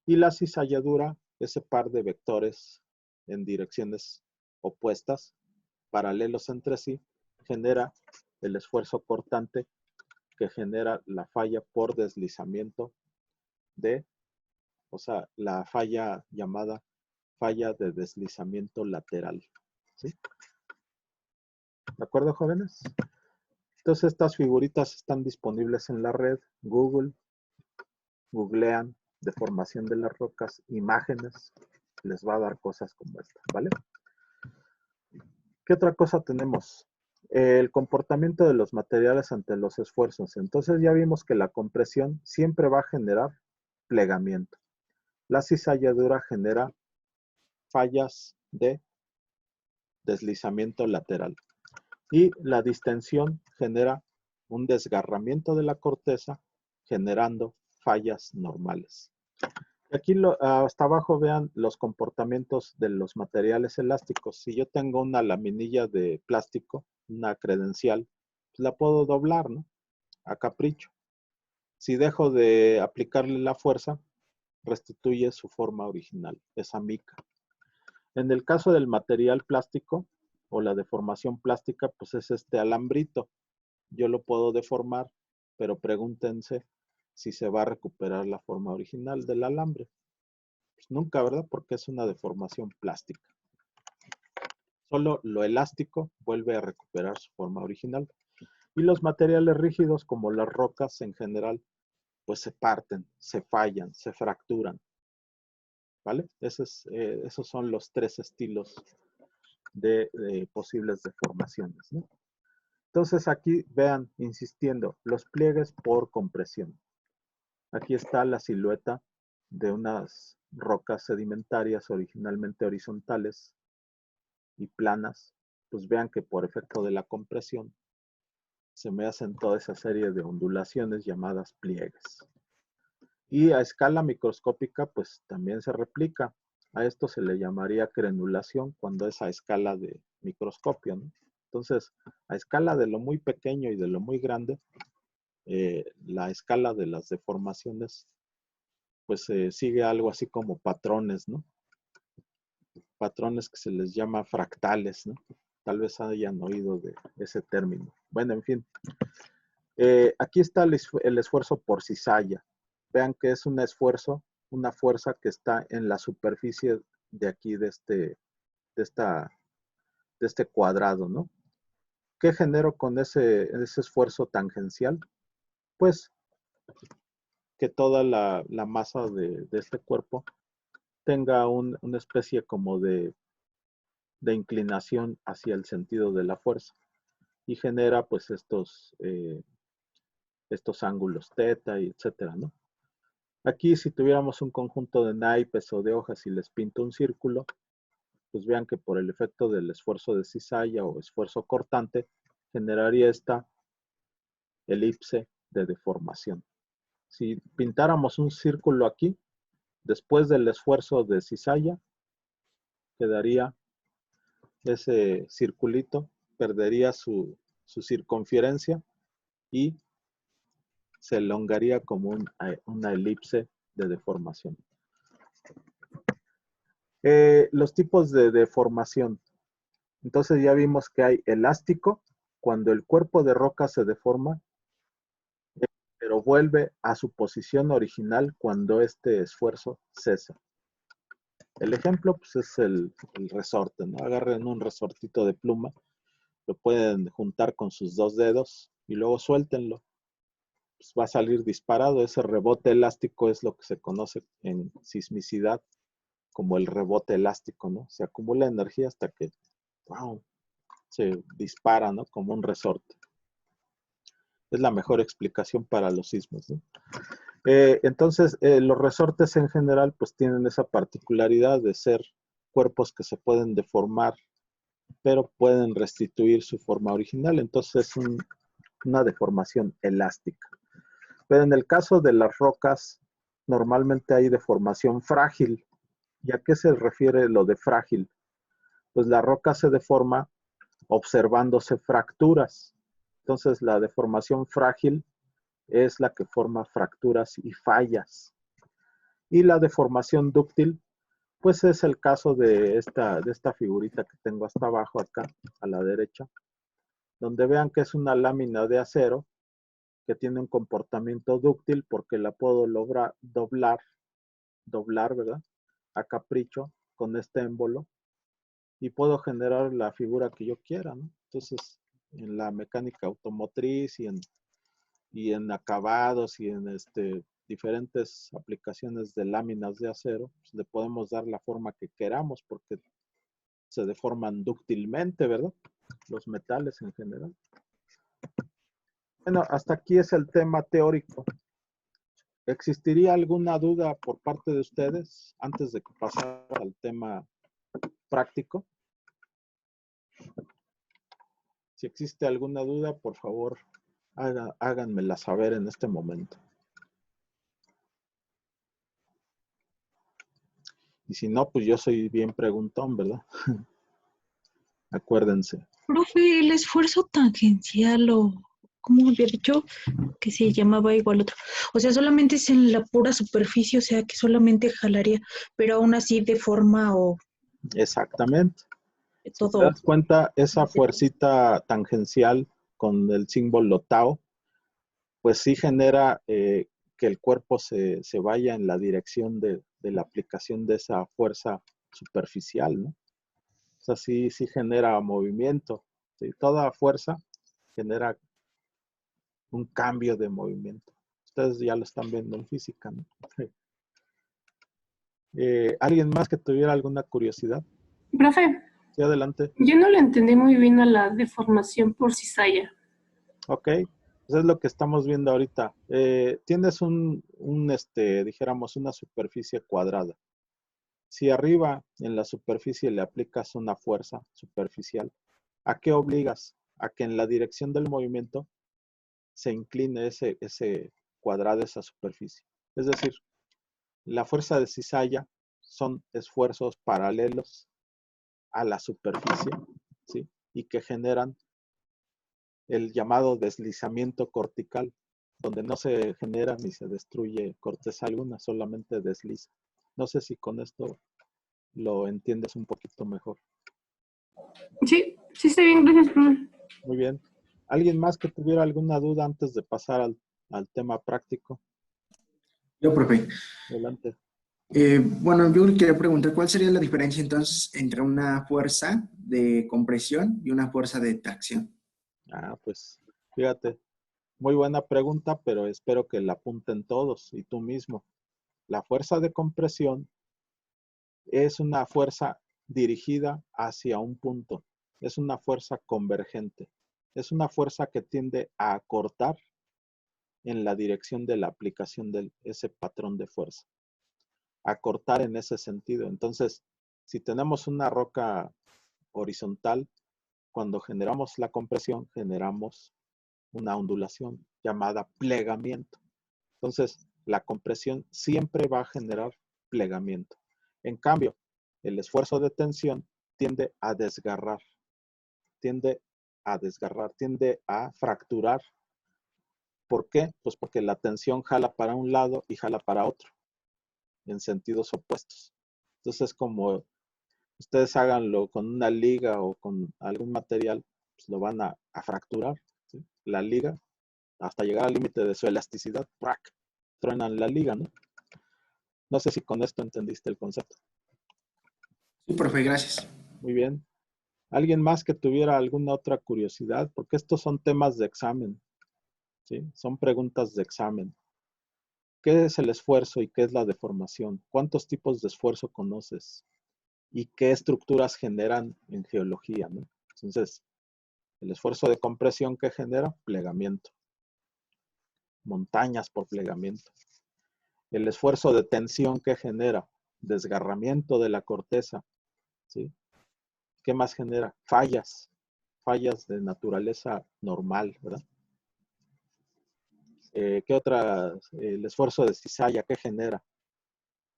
Y la cizalladura, ese par de vectores en direcciones opuestas, paralelos entre sí, genera el esfuerzo cortante que genera la falla por deslizamiento o sea, la falla llamada falla de deslizamiento lateral. ¿Sí? ¿De acuerdo, jóvenes? Entonces, estas figuritas están disponibles en la red. Googlean deformación de las rocas, imágenes, les va a dar cosas como esta, ¿vale? ¿Qué otra cosa tenemos? El comportamiento de los materiales ante los esfuerzos. Entonces ya vimos que la compresión siempre va a generar plegamiento. La cizalladura genera fallas de deslizamiento lateral. Y la distensión genera un desgarramiento de la corteza, generando fallas normales. Aquí hasta abajo vean los comportamientos de los materiales elásticos. Si yo tengo una laminilla de plástico, una credencial, pues la puedo doblar, ¿no? A capricho. Si dejo de aplicarle la fuerza, restituye su forma original, esa mica. En el caso del material plástico o la deformación plástica, pues es este alambrito. Yo lo puedo deformar, pero pregúntense si se va a recuperar la forma original del alambre. Pues nunca, ¿verdad? Porque es una deformación plástica. Solo lo elástico vuelve a recuperar su forma original. Y los materiales rígidos, como las rocas en general, pues se parten, se fallan, se fracturan. ¿Vale? Esos son los tres estilos de posibles deformaciones, ¿no? Entonces aquí vean, insistiendo, los pliegues por compresión. Aquí está la silueta de unas rocas sedimentarias originalmente horizontales y planas. Pues vean que por efecto de la compresión se me hacen toda esa serie de ondulaciones llamadas pliegues. Y a escala microscópica pues también se replica. A esto se le llamaría crenulación cuando es a escala de microscopio, ¿no? Entonces, a escala de lo muy pequeño y de lo muy grande, la escala de las deformaciones, pues sigue algo así como patrones, ¿no? Patrones que se les llama fractales, ¿no? Tal vez hayan oído de ese término. Bueno, en fin. Aquí está el esfuerzo por cizalla. Vean que es un esfuerzo, una fuerza que está en la superficie de aquí, de este cuadrado, ¿no? ¿Qué genero con ese esfuerzo tangencial? Pues que toda la masa de este cuerpo tenga una especie como de inclinación hacia el sentido de la fuerza y genera pues estos ángulos teta y etcétera, ¿no? Aquí si tuviéramos un conjunto de naipes o de hojas y les pinto un círculo, pues vean que por el efecto del esfuerzo de cizalla o esfuerzo cortante, generaría esta elipse de deformación. Si pintáramos un círculo aquí, después del esfuerzo de cizalla, quedaría ese circulito, perdería su circunferencia y se elongaría como una elipse de deformación. Los tipos de deformación. Entonces ya vimos que hay elástico, cuando el cuerpo de roca se deforma, pero vuelve a su posición original cuando este esfuerzo cesa. El ejemplo pues, es el resorte, ¿no? Agarren un resortito de pluma, lo pueden juntar con sus dos dedos y luego suéltenlo. Pues va a salir disparado. Ese rebote elástico es lo que se conoce en sismicidad como el rebote elástico, ¿no? Se acumula energía hasta que, wow, se dispara, ¿no? Como un resorte. Es la mejor explicación para los sismos, ¿no? Entonces, los resortes en general, pues tienen esa particularidad de ser cuerpos que se pueden deformar, pero pueden restituir su forma original. Entonces, es una deformación elástica. Pero en el caso de las rocas normalmente hay deformación frágil. ¿Y a qué se refiere lo de frágil? Pues la roca se deforma observándose fracturas. Entonces la deformación frágil es la que forma fracturas y fallas. Y la deformación dúctil, pues es el caso de esta figurita que tengo hasta abajo acá, a la derecha, donde vean que es una lámina de acero que tiene un comportamiento dúctil porque la puedo lograr doblar, ¿verdad? A capricho con este émbolo y puedo generar la figura que yo quiera, ¿no? Entonces, en la mecánica automotriz y en acabados y en diferentes aplicaciones de láminas de acero, pues le podemos dar la forma que queramos porque se deforman dúctilmente, ¿verdad? Los metales en general. Bueno, hasta aquí es el tema teórico. ¿Existiría alguna duda por parte de ustedes antes de pasar al tema práctico? Si existe alguna duda, por favor, háganmela saber en este momento. Y si no, pues yo soy bien preguntón, ¿verdad? Acuérdense. Profe, el esfuerzo tangencial o, ¿cómo había dicho? Que se llamaba igual otro. O sea, solamente es en la pura superficie, o sea, que solamente jalaría, pero aún así de forma o Exactamente. Si te todo. das cuenta, esa fuercita tangencial con el símbolo tau, pues sí genera que el cuerpo se vaya en la dirección de la aplicación de esa fuerza superficial, ¿no? O sea, sí genera movimiento. ¿Sí? Toda fuerza genera un cambio de movimiento. Ustedes ya lo están viendo en física, ¿no? ¿Alguien más que tuviera alguna curiosidad? Profe, Sí, adelante. yo no le entendí muy bien a la deformación por cizalla. Ok, pues es lo que estamos viendo ahorita. Tienes dijéramos, una superficie cuadrada. Si arriba en la superficie le aplicas una fuerza superficial, ¿a qué obligas? A que en la dirección del movimiento se incline ese cuadrado, esa superficie. Es decir, la fuerza de cizalla son esfuerzos paralelos a la superficie, ¿sí? Y que generan el llamado deslizamiento cortical, donde no se genera ni se destruye corteza alguna, solamente desliza. No sé si con esto lo entiendes un poquito mejor. Sí está bien, gracias, profe. Muy bien. ¿Alguien más que tuviera alguna duda antes de pasar al tema práctico? Yo, profe. Adelante. Bueno, yo le quería preguntar, ¿cuál sería la diferencia entonces entre una fuerza de compresión y una fuerza de tracción? Pues fíjate, muy buena pregunta, pero espero que la apunten todos y tú mismo. La fuerza de compresión es una fuerza dirigida hacia un punto. Es una fuerza convergente. Es una fuerza que tiende a acortar en la dirección de la aplicación de ese patrón de fuerza. Acortar en ese sentido. Entonces, si tenemos una roca horizontal, cuando generamos la compresión, generamos una ondulación llamada plegamiento. Entonces, la compresión siempre va a generar plegamiento. En cambio, el esfuerzo de tensión tiende a desgarrar, tiende a fracturar. ¿Por qué? Pues porque la tensión jala para un lado y jala para otro, en sentidos opuestos. Entonces, como ustedes háganlo con una liga o con algún material, pues lo van a fracturar, ¿sí? La liga, hasta llegar al límite de su elasticidad, ¡prac! Truenan la liga, ¿no? No sé si con esto entendiste el concepto. Sí, profe, gracias. Muy bien. ¿Alguien más que tuviera alguna otra curiosidad? Porque estos son temas de examen, ¿sí? Son preguntas de examen. ¿Qué es el esfuerzo y qué es la deformación? ¿Cuántos tipos de esfuerzo conoces? ¿Y qué estructuras generan en geología, ¿no? Entonces, el esfuerzo de compresión que genera, plegamiento. Montañas por plegamiento. El esfuerzo de tensión que genera, desgarramiento de la corteza, ¿sí? ¿Qué más genera? Fallas de naturaleza normal, ¿verdad? ¿Qué otra? El esfuerzo de cizalla, ¿qué genera?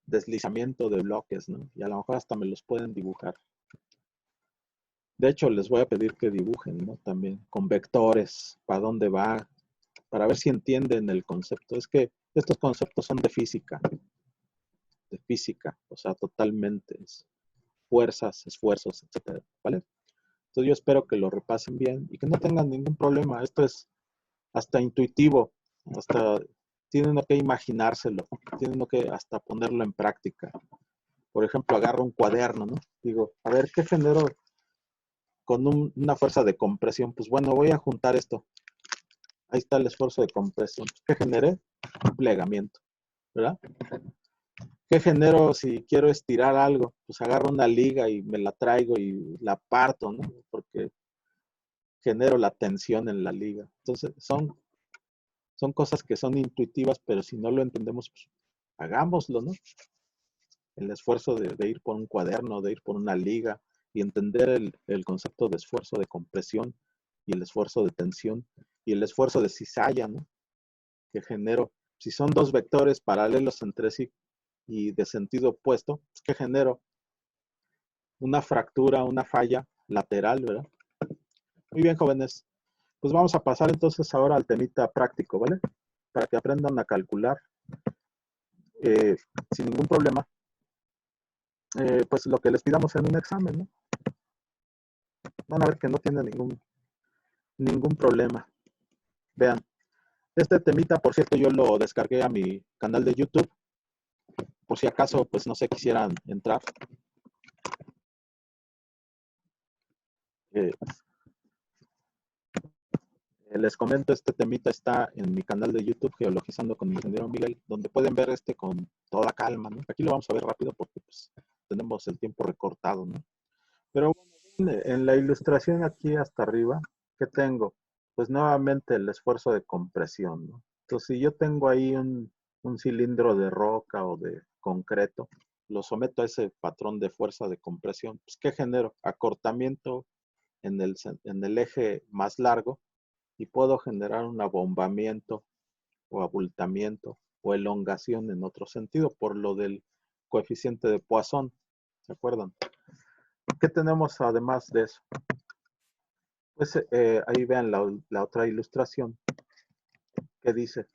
Deslizamiento de bloques, ¿no? Y a lo mejor hasta me los pueden dibujar. De hecho, les voy a pedir que dibujen, ¿no? También con vectores, para dónde va, para ver si entienden el concepto. Es que estos conceptos son de física, o sea, totalmente. Fuerzas, esfuerzos, etcétera, ¿vale? Entonces yo espero que lo repasen bien y que no tengan ningún problema. Esto es hasta intuitivo, hasta tienen que imaginárselo, tienen que hasta ponerlo en práctica. Por ejemplo, agarro un cuaderno, ¿no? Digo, a ver, ¿qué genero con una fuerza de compresión? Pues bueno, voy a juntar esto. Ahí está el esfuerzo de compresión. ¿Qué generé? Un plegamiento, ¿verdad? ¿Qué genero si quiero estirar algo? Pues agarro una liga y me la traigo y la parto, ¿no? Porque genero la tensión en la liga. Entonces, son cosas que son intuitivas, pero si no lo entendemos, pues hagámoslo, ¿no? El esfuerzo de ir por un cuaderno, de ir por una liga y entender el concepto de esfuerzo de compresión y el esfuerzo de tensión y el esfuerzo de cizalla, ¿no? Que genero. Si son dos vectores paralelos entre sí y de sentido opuesto, pues, ¿qué genero? Una fractura, una falla lateral, ¿verdad? Muy bien, jóvenes. Pues vamos a pasar entonces ahora al temita práctico, ¿vale? Para que aprendan a calcular sin ningún problema, pues lo que les pidamos en un examen, ¿no? Van a ver que no tiene ningún problema. Vean, este temita, por cierto, yo lo descargué a mi canal de YouTube, por si acaso, pues no sé, quisieran entrar. Les comento, este temita está en mi canal de YouTube, Geologizando con el Ingeniero Miguel, donde pueden ver con toda calma, ¿no? Aquí lo vamos a ver rápido porque pues, tenemos el tiempo recortado, ¿no? Pero bueno, en la ilustración aquí hasta arriba, ¿qué tengo? Pues nuevamente el esfuerzo de compresión, ¿no? Entonces, si yo tengo ahí un cilindro de roca o de concreto, lo someto a ese patrón de fuerza de compresión, pues ¿qué genero? Acortamiento en el eje más largo y puedo generar un abombamiento o abultamiento o elongación en otro sentido por lo del coeficiente de Poisson, ¿se acuerdan? ¿Qué tenemos además de eso? Pues ahí vean la otra ilustración que dice,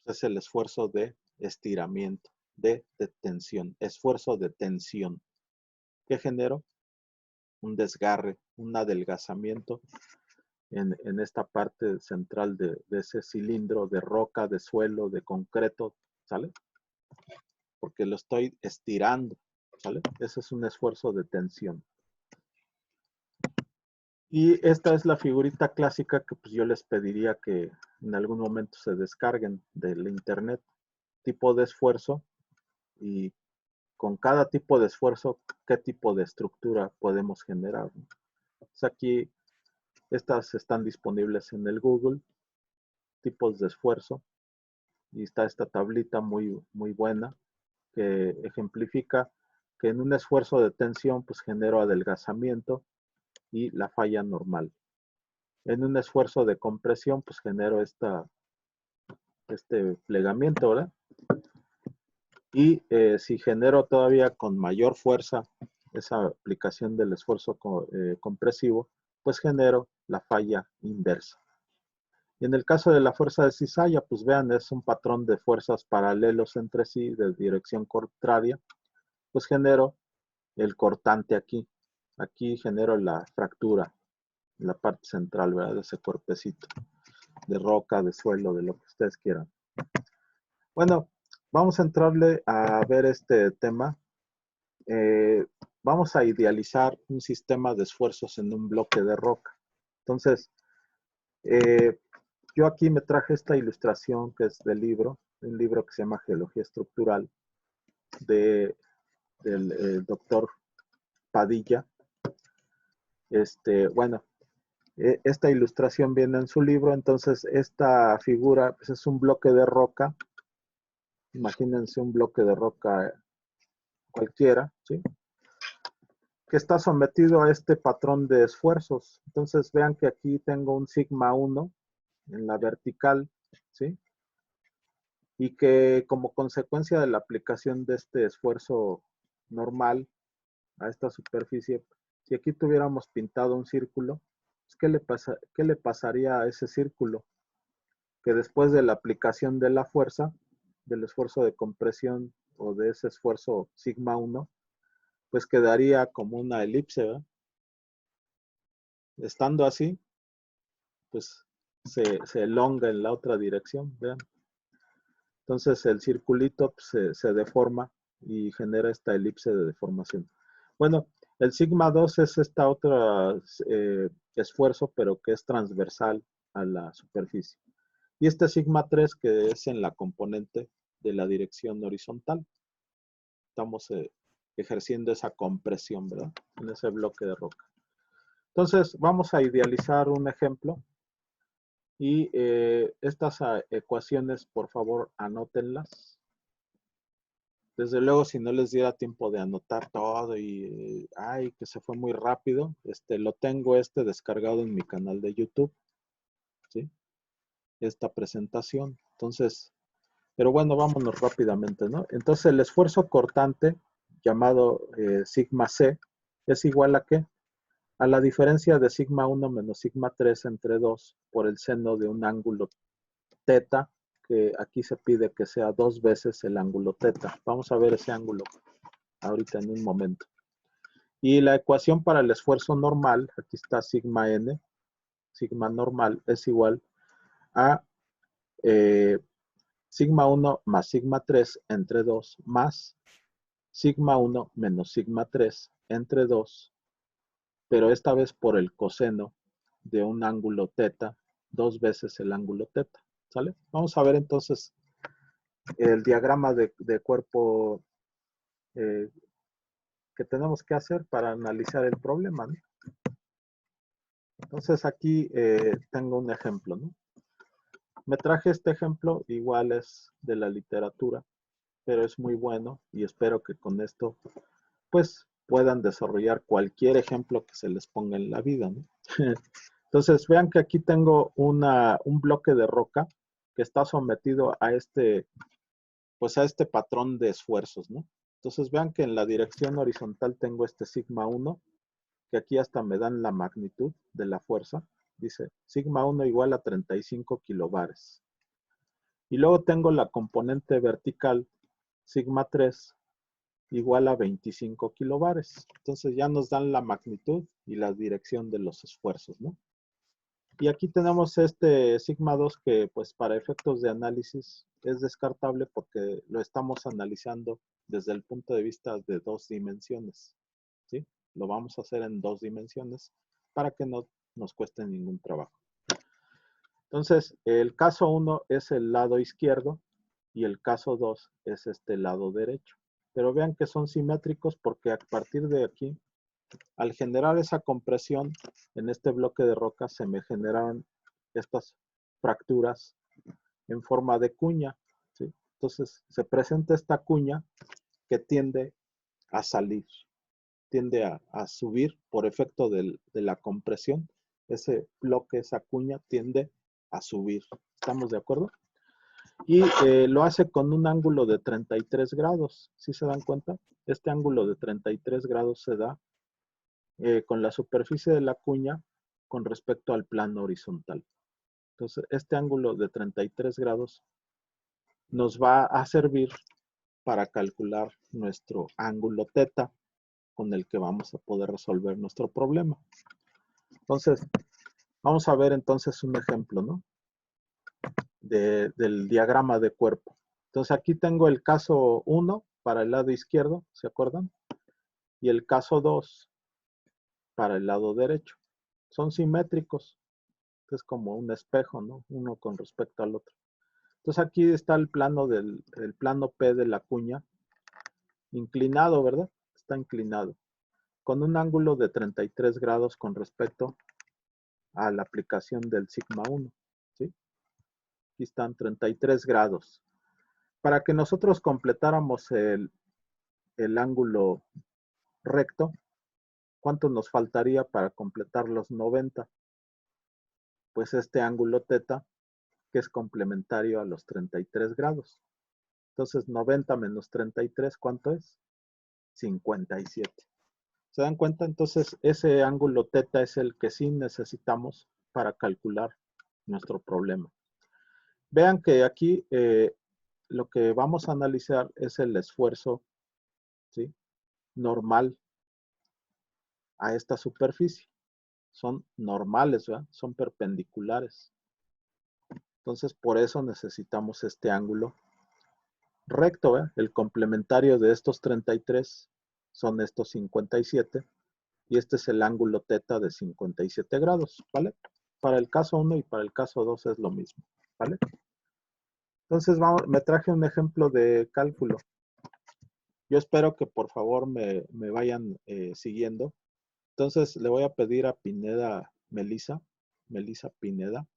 es el esfuerzo de estiramiento, de tensión, esfuerzo de tensión. ¿Qué genero? Un desgarre, un adelgazamiento en esta parte central de ese cilindro de roca, de suelo, de concreto, ¿sale? Porque lo estoy estirando, ¿sale? Ese es un esfuerzo de tensión. Y esta es la figurita clásica que pues yo les pediría que en algún momento se descarguen del internet. Tipo de esfuerzo y con cada tipo de esfuerzo, qué tipo de estructura podemos generar. Pues aquí, estas están disponibles en el Google, tipos de esfuerzo, y está esta tablita muy buena que ejemplifica que en un esfuerzo de tensión pues genero adelgazamiento y la falla normal. En un esfuerzo de compresión pues genero este plegamiento, ¿verdad? Y si genero todavía con mayor fuerza esa aplicación del esfuerzo compresivo, pues genero la falla inversa. Y en el caso de la fuerza de cizalla, pues vean, es un patrón de fuerzas paralelos entre sí de dirección contraria, pues genero el cortante aquí. Aquí genero la fractura en la parte central, ¿verdad? De ese cuerpecito de roca, de suelo, de lo que ustedes quieran. Bueno, vamos a entrarle a ver este tema. Vamos a idealizar un sistema de esfuerzos en un bloque de roca. Entonces, yo aquí me traje esta ilustración que es del libro, un libro que se llama Geología Estructural, del doctor Padilla. Bueno, esta ilustración viene en su libro, entonces esta figura pues, es un bloque de roca. Imagínense un bloque de roca cualquiera, ¿sí? Que está sometido a este patrón de esfuerzos. Entonces vean que aquí tengo un sigma 1 en la vertical y que como consecuencia de la aplicación de este esfuerzo normal a esta superficie, si aquí tuviéramos pintado un círculo, pues, ¿qué le pasaría a ese círculo? Que después de la aplicación de la fuerza, del esfuerzo de compresión o de ese esfuerzo sigma 1, pues quedaría como una elipse, ¿verdad? Estando así, pues se elonga en la otra dirección, vean. Entonces el circulito pues, se deforma y genera esta elipse de deformación. Bueno, el sigma 2 es esta otra esfuerzo, pero que es transversal a la superficie. Y este sigma 3 que es en la componente de la dirección horizontal. Estamos ejerciendo esa compresión, ¿verdad? En ese bloque de roca. Entonces, vamos a idealizar un ejemplo. Y estas ecuaciones, por favor, anótenlas. Desde luego, si no les diera tiempo de anotar todo y, ay, que se fue muy rápido, lo tengo descargado en mi canal de YouTube, ¿sí? Esta presentación. Entonces, pero bueno, vámonos rápidamente, ¿no? Entonces, el esfuerzo cortante, llamado sigma C, es igual a ¿qué? A la diferencia de sigma 1 menos sigma 3 entre 2 por el seno de un ángulo teta, que aquí se pide que sea 2 veces el ángulo teta. Vamos a ver ese ángulo ahorita en un momento. Y la ecuación para el esfuerzo normal, aquí está sigma n, sigma normal es igual a sigma 1 más sigma 3 entre 2 más sigma 1 menos sigma 3 entre 2, pero esta vez por el coseno de un ángulo teta, 2 veces el ángulo teta. ¿Sale? Vamos a ver entonces el diagrama de cuerpo que tenemos que hacer para analizar el problema, ¿no? Entonces aquí tengo un ejemplo, ¿no? Me traje este ejemplo, igual es de la literatura, pero es muy bueno y espero que con esto pues puedan desarrollar cualquier ejemplo que se les ponga en la vida, ¿no? Entonces vean que aquí tengo un bloque de roca que está sometido a pues a este patrón de esfuerzos, ¿no? Entonces vean que en la dirección horizontal tengo este sigma 1, que aquí hasta me dan la magnitud de la fuerza. Dice sigma 1 igual a 35 kilobares. Y luego tengo la componente vertical, sigma 3, igual a 25 kilobares. Entonces ya nos dan la magnitud y la dirección de los esfuerzos, ¿no? Y aquí tenemos este sigma 2 que pues para efectos de análisis es descartable porque lo estamos analizando desde el punto de vista de 2 dimensiones, ¿sí? Lo vamos a hacer en 2 dimensiones para que no nos cueste ningún trabajo. Entonces, el caso 1 es el lado izquierdo y el caso 2 es este lado derecho. Pero vean que son simétricos porque a partir de aquí, al generar esa compresión en este bloque de roca, se me generaron estas fracturas en forma de cuña, ¿sí? Entonces, se presenta esta cuña que tiende a salir, tiende a subir por efecto de la compresión. Ese bloque, esa cuña, tiende a subir. ¿Estamos de acuerdo? Y lo hace con un ángulo de 33 grados. ¿Sí se dan cuenta? Este ángulo de 33 grados se da con la superficie de la cuña con respecto al plano horizontal. Entonces, este ángulo de 33 grados nos va a servir para calcular nuestro ángulo teta con el que vamos a poder resolver nuestro problema. Entonces, vamos a ver entonces un ejemplo, ¿no? Del diagrama de cuerpo. Entonces, aquí tengo el caso 1 para el lado izquierdo, ¿se acuerdan? Y el caso 2 para el lado derecho. Son simétricos. Es como un espejo, ¿no? Uno con respecto al otro. Entonces aquí está el plano el plano P de la cuña, inclinado, ¿verdad? Está inclinado, con un ángulo de 33 grados con respecto a la aplicación del sigma 1, ¿sí? Aquí están 33 grados. Para que nosotros completáramos el ángulo recto, ¿cuánto nos faltaría para completar los 90? Pues este ángulo teta que es complementario a los 33 grados. Entonces, 90 menos 33, ¿cuánto es? 57. ¿Se dan cuenta? Entonces, ese ángulo teta es el que sí necesitamos para calcular nuestro problema. Vean que aquí lo que vamos a analizar es el esfuerzo, ¿sí?, normal a esta superficie. Son normales, ¿verdad? Son perpendiculares. Entonces, por eso necesitamos este ángulo recto, ¿verdad? El complementario de estos 33 son estos 57 y este es el ángulo teta de 57 grados, ¿vale? Para el caso 1 y para el caso 2 es lo mismo, ¿vale? Entonces, me traje un ejemplo de cálculo. Yo espero que por favor me vayan siguiendo. Entonces, le voy a pedir a Pineda, Melissa Pineda,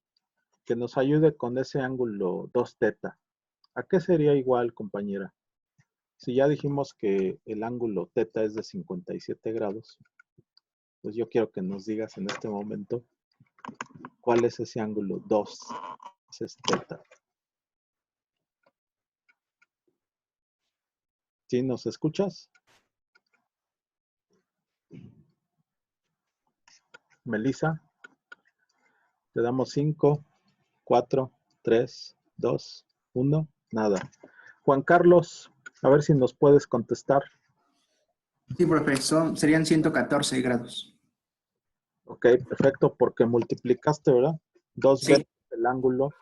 que nos ayude con ese ángulo 2 teta. ¿A qué sería igual, compañera? Si ya dijimos que el ángulo teta es de 57 grados, pues yo quiero que nos digas en este momento cuál es ese ángulo 2, ese es teta. ¿Sí nos escuchas? Melissa, te damos 5, 4, 3, 2, 1, nada. Juan Carlos, a ver si nos puedes contestar. Sí, profe, serían 114 grados. Ok, perfecto, porque multiplicaste, ¿verdad? Dos Sí. veces el ángulo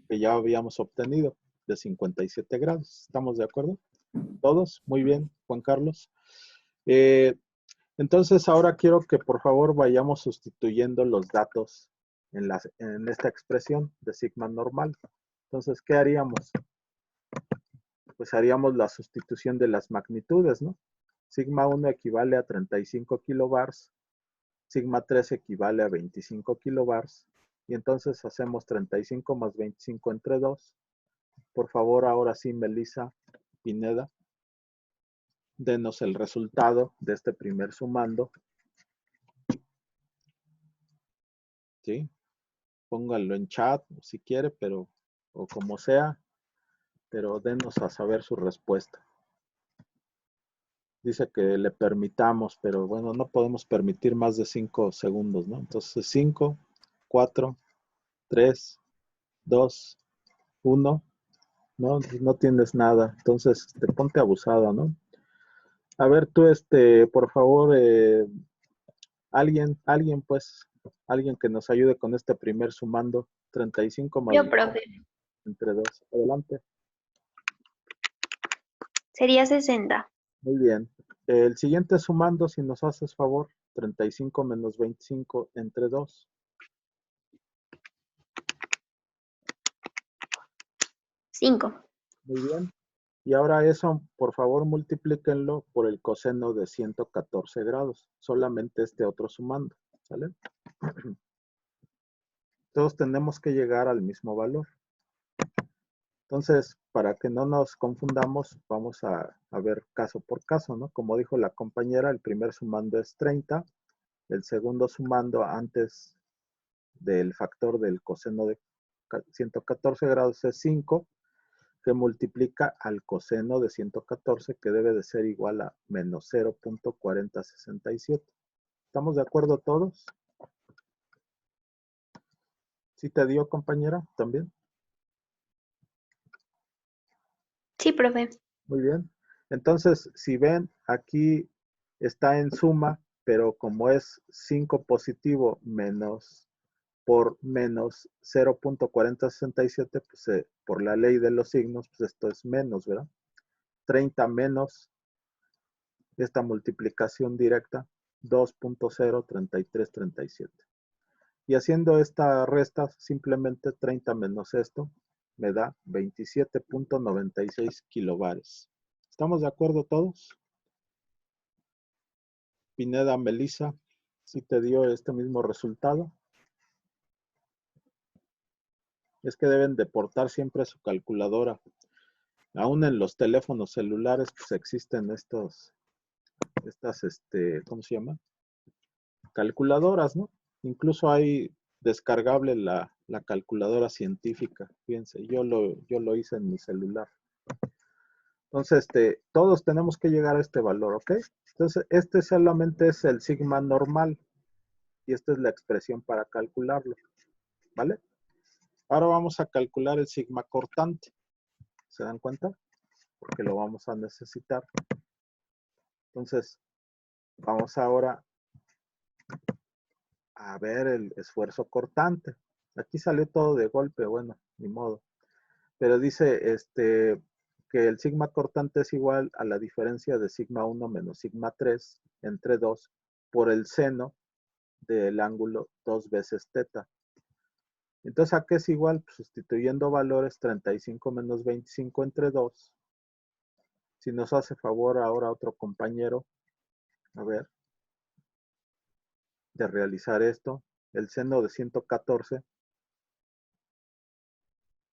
que ya habíamos obtenido de 57 grados. ¿Estamos de acuerdo? ¿Todos? Muy bien, Juan Carlos. Entonces, ahora quiero que por favor vayamos sustituyendo los datos en esta expresión de sigma normal. Entonces, ¿qué haríamos? Pues haríamos la sustitución de las magnitudes, ¿no? Sigma 1 equivale a 35 kilobars, sigma 3 equivale a 25 kilobars, y entonces hacemos 35 más 25 entre 2. Por favor, ahora sí, Melissa Pineda, denos el resultado de este primer sumando. ¿Sí? Pónganlo en chat si quiere, pero, o como sea, pero denos a saber su respuesta. Dice que le permitamos, pero bueno, no podemos permitir más de 5 segundos, ¿no? Entonces 5, 4, 3, 2, 1, no, no tienes nada. Entonces, te ponte abusada, ¿no? A ver, tú, por favor, alguien que nos ayude con este primer sumando. 35 más Yo, profe, entre 2. Adelante. sería 60. Muy bien. El siguiente sumando, si nos haces favor, 35 menos 25 entre 2. 5. Muy bien. Y ahora eso, por favor, multiplíquenlo por el coseno de 114 grados. Solamente este otro sumando. ¿Sale? Todos tenemos que llegar al mismo valor. Entonces, para que no nos confundamos, vamos a ver caso por caso, ¿no? Como dijo la compañera, el primer sumando es 30, el segundo sumando antes del factor del coseno de 114 grados es 5, que multiplica al coseno de 114, que debe de ser igual a menos 0.4067. ¿Estamos de acuerdo todos? ¿Sí te dio, compañera, también? Sí, profe. Muy bien. Entonces, si ven, aquí está en suma, pero como es 5 positivo menos por menos 0.4067, pues por la ley de los signos, pues esto es menos, ¿verdad? 30 menos esta multiplicación directa, 2.03337. Y haciendo esta resta, simplemente 30 menos esto, me da 27.96 kilobares. ¿Estamos de acuerdo todos? Pineda, Melissa, ¿sí te dio este mismo resultado? Es que deben de portar siempre su calculadora. Aún en los teléfonos celulares, pues existen estas, ¿cómo se llama? Calculadoras, ¿no? Incluso hay descargable la calculadora científica. Fíjense, yo lo hice en mi celular. Entonces, todos tenemos que llegar a este valor, ¿ok? Entonces, este solamente es el sigma normal y esta es la expresión para calcularlo, ¿vale? Ahora vamos a calcular el sigma cortante. ¿Se dan cuenta? Porque lo vamos a necesitar. Entonces, vamos ahora a ver el esfuerzo cortante. Aquí salió todo de golpe, bueno, ni modo. Pero dice que el sigma cortante es igual a la diferencia de sigma 1 menos sigma 3 entre 2 por el seno del ángulo 2 veces teta. Entonces, ¿a qué es igual? Pues, sustituyendo valores, 35 menos 25 entre 2. Si nos hace favor ahora otro compañero, a ver, de realizar esto, el seno de 114.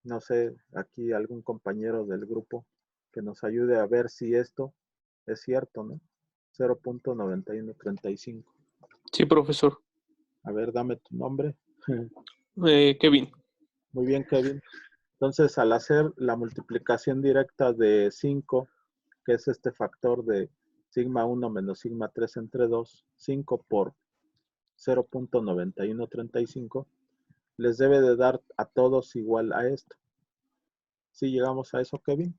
No sé, aquí algún compañero del grupo que nos ayude a ver si esto es cierto, ¿no? 0.9135. Sí, profesor. A ver, dame tu nombre. Kevin. Muy bien, Kevin. Entonces, al hacer la multiplicación directa de 5, que es este factor de sigma 1 menos sigma 3 entre 2, 5 por 0.9135, les debe de dar a todos igual a esto. ¿Sí llegamos a eso, Kevin?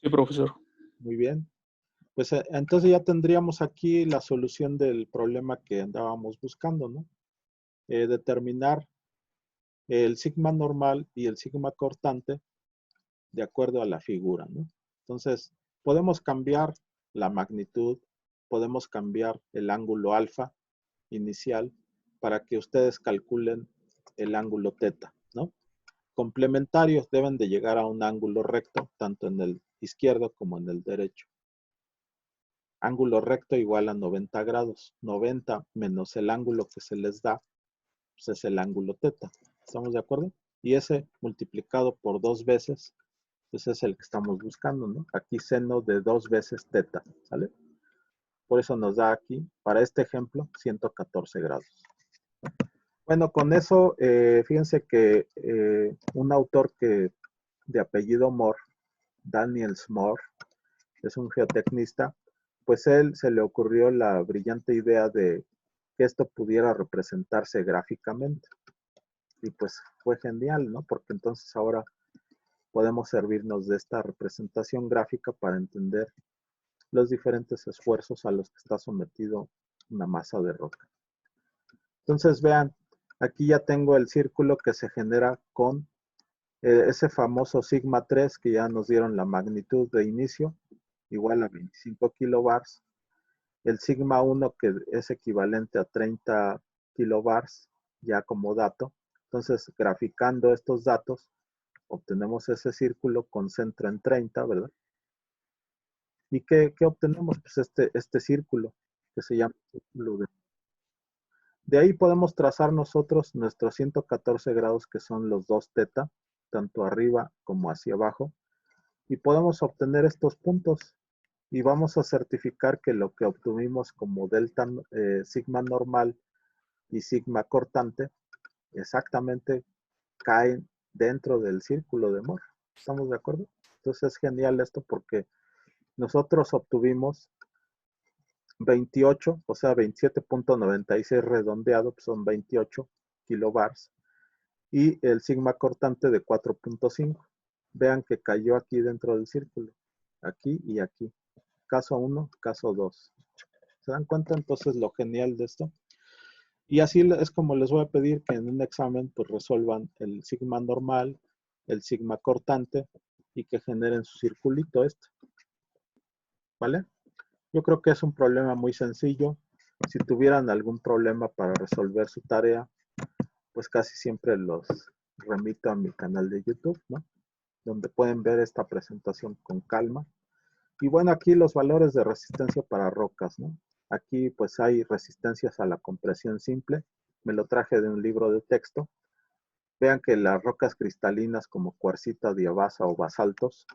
Sí, profesor. Muy bien. Pues entonces ya tendríamos aquí la solución del problema que andábamos buscando, ¿no? Determinar el sigma normal y el sigma cortante de acuerdo a la figura, ¿no? Entonces, podemos cambiar la magnitud, podemos cambiar el ángulo alfa inicial para que ustedes calculen el ángulo teta, ¿no? Complementarios deben de llegar a un ángulo recto, tanto en el izquierdo como en el derecho. Ángulo recto igual a 90 grados. 90 menos el ángulo que se les da, pues es el ángulo teta. ¿Estamos de acuerdo? Y ese multiplicado por 2 veces, pues es el que estamos buscando, ¿no? Aquí seno de 2 veces teta, ¿sale? Por eso nos da aquí, para este ejemplo, 114 grados. Bueno, con eso, fíjense que un autor de apellido Moore, Daniel Moore, es un geotecnista, pues él se le ocurrió la brillante idea de que esto pudiera representarse gráficamente. Y pues fue genial, ¿no? Porque entonces ahora podemos servirnos de esta representación gráfica para entender los diferentes esfuerzos a los que está sometido una masa de roca. Entonces vean, aquí ya tengo el círculo que se genera con ese famoso sigma 3 que ya nos dieron la magnitud de inicio, igual a 25 kilobars. El sigma 1 que es equivalente a 30 kilobars ya como dato. Entonces, graficando estos datos, obtenemos ese círculo con centro en 30, ¿verdad? ¿Y qué obtenemos? Pues este círculo que se llama círculo de ahí podemos trazar nosotros nuestros 114 grados que son los 2 teta, tanto arriba como hacia abajo, y podemos obtener estos puntos y vamos a certificar que lo que obtuvimos como delta sigma normal y sigma cortante exactamente caen dentro del círculo de Moore. ¿Estamos de acuerdo? Entonces es genial esto porque nosotros obtuvimos 28, o sea 27.96 redondeado, pues son 28 kilobars, y el sigma cortante de 4.5. Vean que cayó aquí dentro del círculo, aquí y aquí. Caso 1, caso 2. ¿Se dan cuenta entonces lo genial de esto? Y así es como les voy a pedir que en un examen pues resuelvan el sigma normal, el sigma cortante y que generen su circulito ¿vale? Yo creo que es un problema muy sencillo. Si tuvieran algún problema para resolver su tarea, pues casi siempre los remito a mi canal de YouTube, ¿no? Donde pueden ver esta presentación con calma. Y bueno, aquí los valores de resistencia para rocas, ¿no? Aquí pues hay resistencias a la compresión simple. Me lo traje de un libro de texto. Vean que las rocas cristalinas como cuarcita, diabasa o basaltos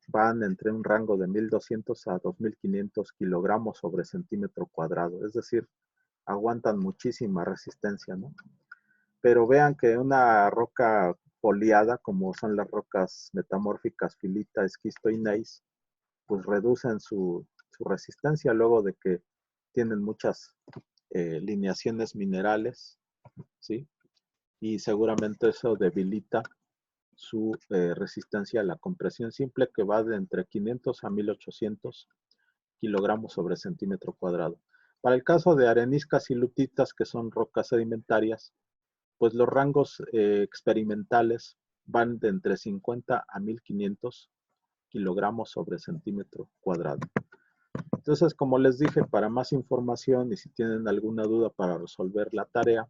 van entre un rango de 1200 a 2500 kilogramos sobre centímetro cuadrado. Es decir, aguantan muchísima resistencia, ¿no? Pero vean que una roca foliada, como son las rocas metamórficas filita, esquisto y gneiss, pues reducen su resistencia luego de que tienen muchas lineaciones minerales, ¿sí? Y seguramente eso debilita su resistencia a la compresión simple, que va de entre 500 a 1800 kilogramos sobre centímetro cuadrado. Para el caso de areniscas y lutitas, que son rocas sedimentarias, pues los rangos experimentales van de entre 50 a 1500 kilogramos sobre centímetro cuadrado. Entonces, como les dije, para más información y si tienen alguna duda para resolver la tarea,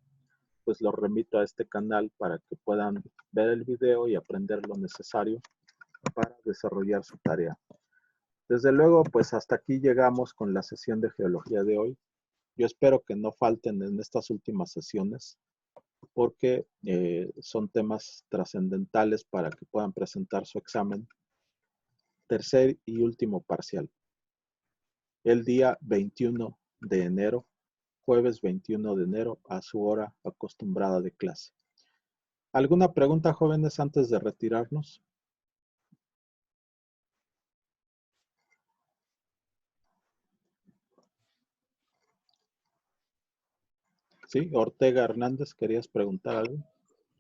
pues los remito a este canal para que puedan ver el video y aprender lo necesario para desarrollar su tarea. Desde luego, pues hasta aquí llegamos con la sesión de geología de hoy. Yo espero que no falten en estas últimas sesiones, porque son temas trascendentales para que puedan presentar su examen tercer y último parcial el día 21 de enero, jueves 21 de enero, a su hora acostumbrada de clase. ¿Alguna pregunta, jóvenes, antes de retirarnos? Sí, Ortega Hernández, ¿querías preguntar algo?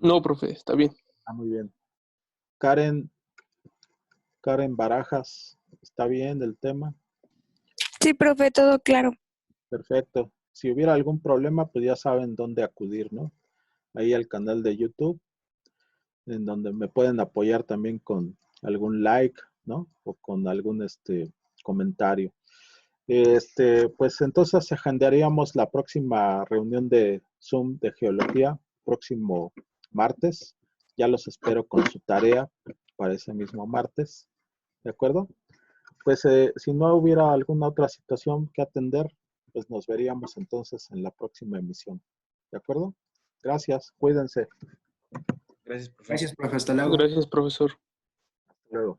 No, profe, está bien. Ah, muy bien. Karen Barajas, ¿está bien el tema? Sí, profe, todo claro. Perfecto. Si hubiera algún problema, pues ya saben dónde acudir, ¿no? Ahí al canal de YouTube, en donde me pueden apoyar también con algún like, ¿no? O con algún comentario. Pues entonces agendaríamos la próxima reunión de Zoom de geología, próximo martes. Ya los espero con su tarea para ese mismo martes. ¿De acuerdo? Pues si no hubiera alguna otra situación que atender, pues nos veríamos entonces en la próxima emisión. ¿De acuerdo? Gracias, cuídense. Gracias, profe. Gracias, profe. Hasta luego. Gracias, profesor. Hasta luego.